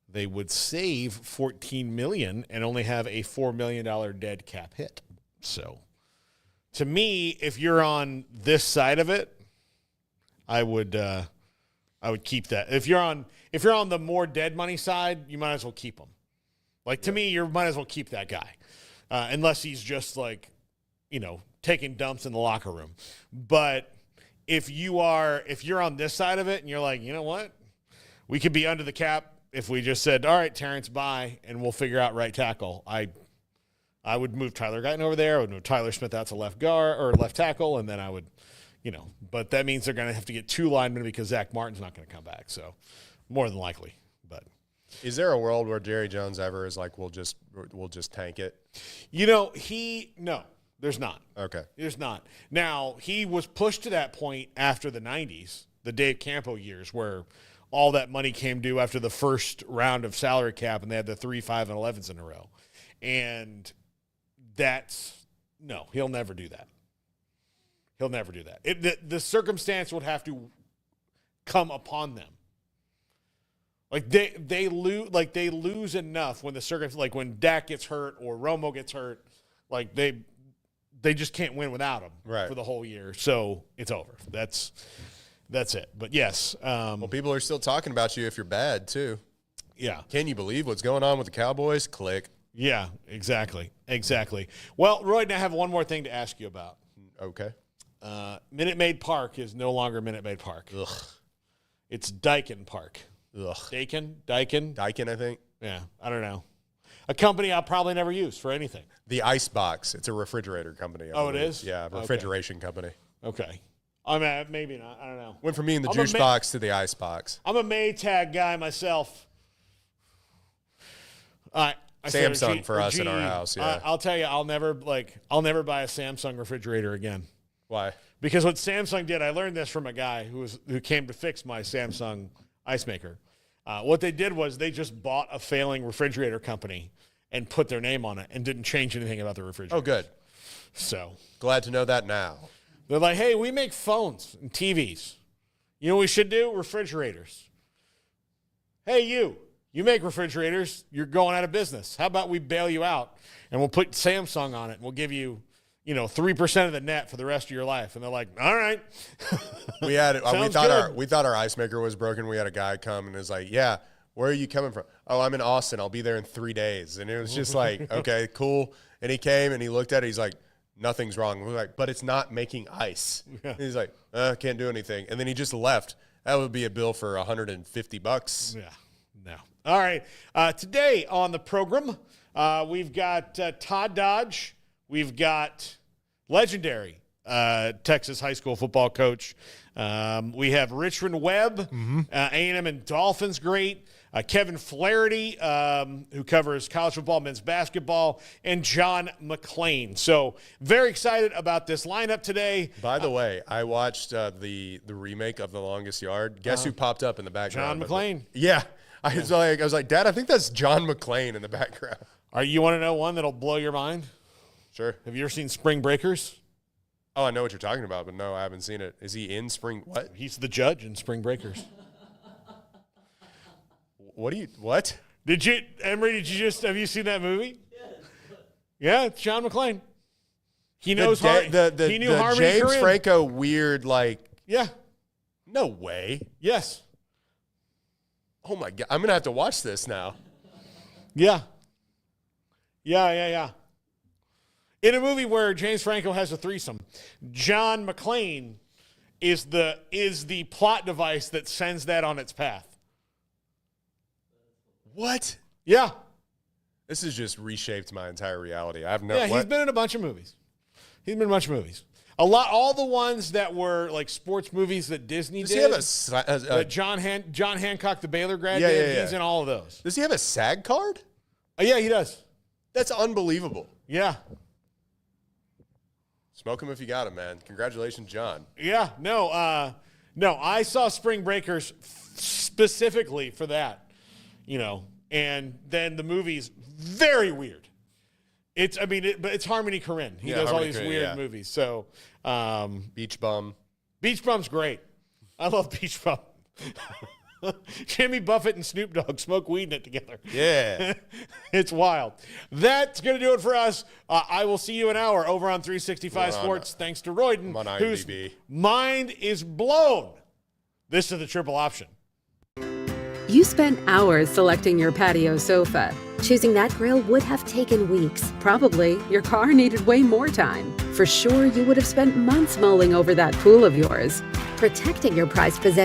they would save $14 million and only have a $4 million dead cap hit. So, to me, if you're on this side of it, I would keep that. If you're on the more dead money side, you might as well keep him. To me, you might as well keep that guy, unless he's just taking dumps in the locker room. But if you're on this side of it and you're you know what, we could be under the cap if we just said, all right, Terrence, bye, and we'll figure out right tackle. I would move Tyler Guyton over there. I would move Tyler Smith out to left guard or left tackle, and then I would. But that means they're going to have to get 2 linemen because Zach Martin's not going to come back. So, more than likely. But is there a world where Jerry Jones ever is we'll just tank it? No, there's not. Okay, there's not. Now he was pushed to that point after the '90s, the Dave Campo years, where all that money came due after the first round of salary cap, and they had the 3, 5, and 11s in a row, and he'll never do that. He'll never do that. The circumstance would have to come upon them. They lose enough when the circumstance, when Dak gets hurt or Romo gets hurt, they just can't win without him for the whole year. So it's over. That's it. But yes, well, people are still talking about you if you're bad too. Yeah. Can you believe what's going on with the Cowboys? Click. Yeah, exactly. Well, Royden, I have one more thing to ask you about. Okay. Minute Maid Park is no longer Minute Maid Park. Ugh. It's Daikin Park. Ugh. Daikin, I think. Yeah, I don't know. A company I'll probably never use for anything. The Icebox. It's a refrigerator company. I believe. It is? Yeah, refrigeration company. Okay. Maybe not. I don't know. Went from being the juice box to the Icebox. I'm a Maytag guy myself. Samsung for us in our house. Yeah. I'll tell you, I'll never buy a Samsung refrigerator again. Why? Because what Samsung did, I learned this from a guy who came to fix my Samsung ice maker. What they did was they just bought a failing refrigerator company and put their name on it and didn't change anything about the refrigerator. Oh, good. So glad to know that now. They're like, hey, we make phones and TVs. You know what we should do? Refrigerators. Hey, you make refrigerators. You're going out of business. How about we bail you out and we'll put Samsung on it and we'll give you 3% of the net for the rest of your life. And they're like, all right. We thought our ice maker was broken. We had a guy come and was like, yeah, where are you coming from? Oh, I'm in Austin. I'll be there in 3 days. And it was just okay, cool. And he came and he looked at it. He's like, nothing's wrong. We're like, but it's not making ice. Yeah. He's like, can't do anything. And then he just left. That would be a bill for $150. Yeah, no. All right. Today on the program, we've got Todd Dodge. We've got legendary Texas high school football coach We have Richmond Webb, A&M and Dolphins, great. Kevin Flaherty, who covers college football, men's basketball, and John McClain. So very excited about this lineup today. By the way, I watched the remake of The Longest Yard. Guess who popped up in the background? John McClain. Yeah. I was like, Dad, I think that's John McClain in the background. You want to know one that'll blow your mind? Sure. Have you ever seen Spring Breakers? Oh, I know what you're talking about, but no, I haven't seen it. Is he in Spring? What? He's the judge in Spring Breakers. What? Emery, have you seen that movie? Yes. Yeah, it's John McClain. He knows he knew Harmony James Korine. Franco weird, Yeah. No way. Yes. Oh my God. I'm going to have to watch this now. Yeah. Yeah. In a movie where James Franco has a threesome, John McClain is the plot device that sends that on its path. What? Yeah. This has just reshaped my entire reality. He's been in a bunch of movies. All the ones that were like sports movies that Disney did. Does he have John Hancock, the Baylor grad, did. He's in all of those. Does he have a SAG card? Yeah, he does. That's unbelievable. Yeah. Smoke him if you got him, man. Congratulations, John. Yeah. No, I saw Spring Breakers specifically for that. And then the movie's very weird. But it's Harmony Korine. He does all these weird movies. So, Beach Bum. Beach Bum's great. I love Beach Bum. Jimmy Buffett and Snoop Dogg smoke weed in it together. Yeah. It's wild. That's going to do it for us. I will see you an hour over on 365 Sports. Thanks to Royden, whose mind is blown. This is the triple option. You spent hours selecting your patio sofa. Choosing that grill would have taken weeks. Probably your car needed way more time. For sure, you would have spent months mulling over that pool of yours. Protecting your prized possessions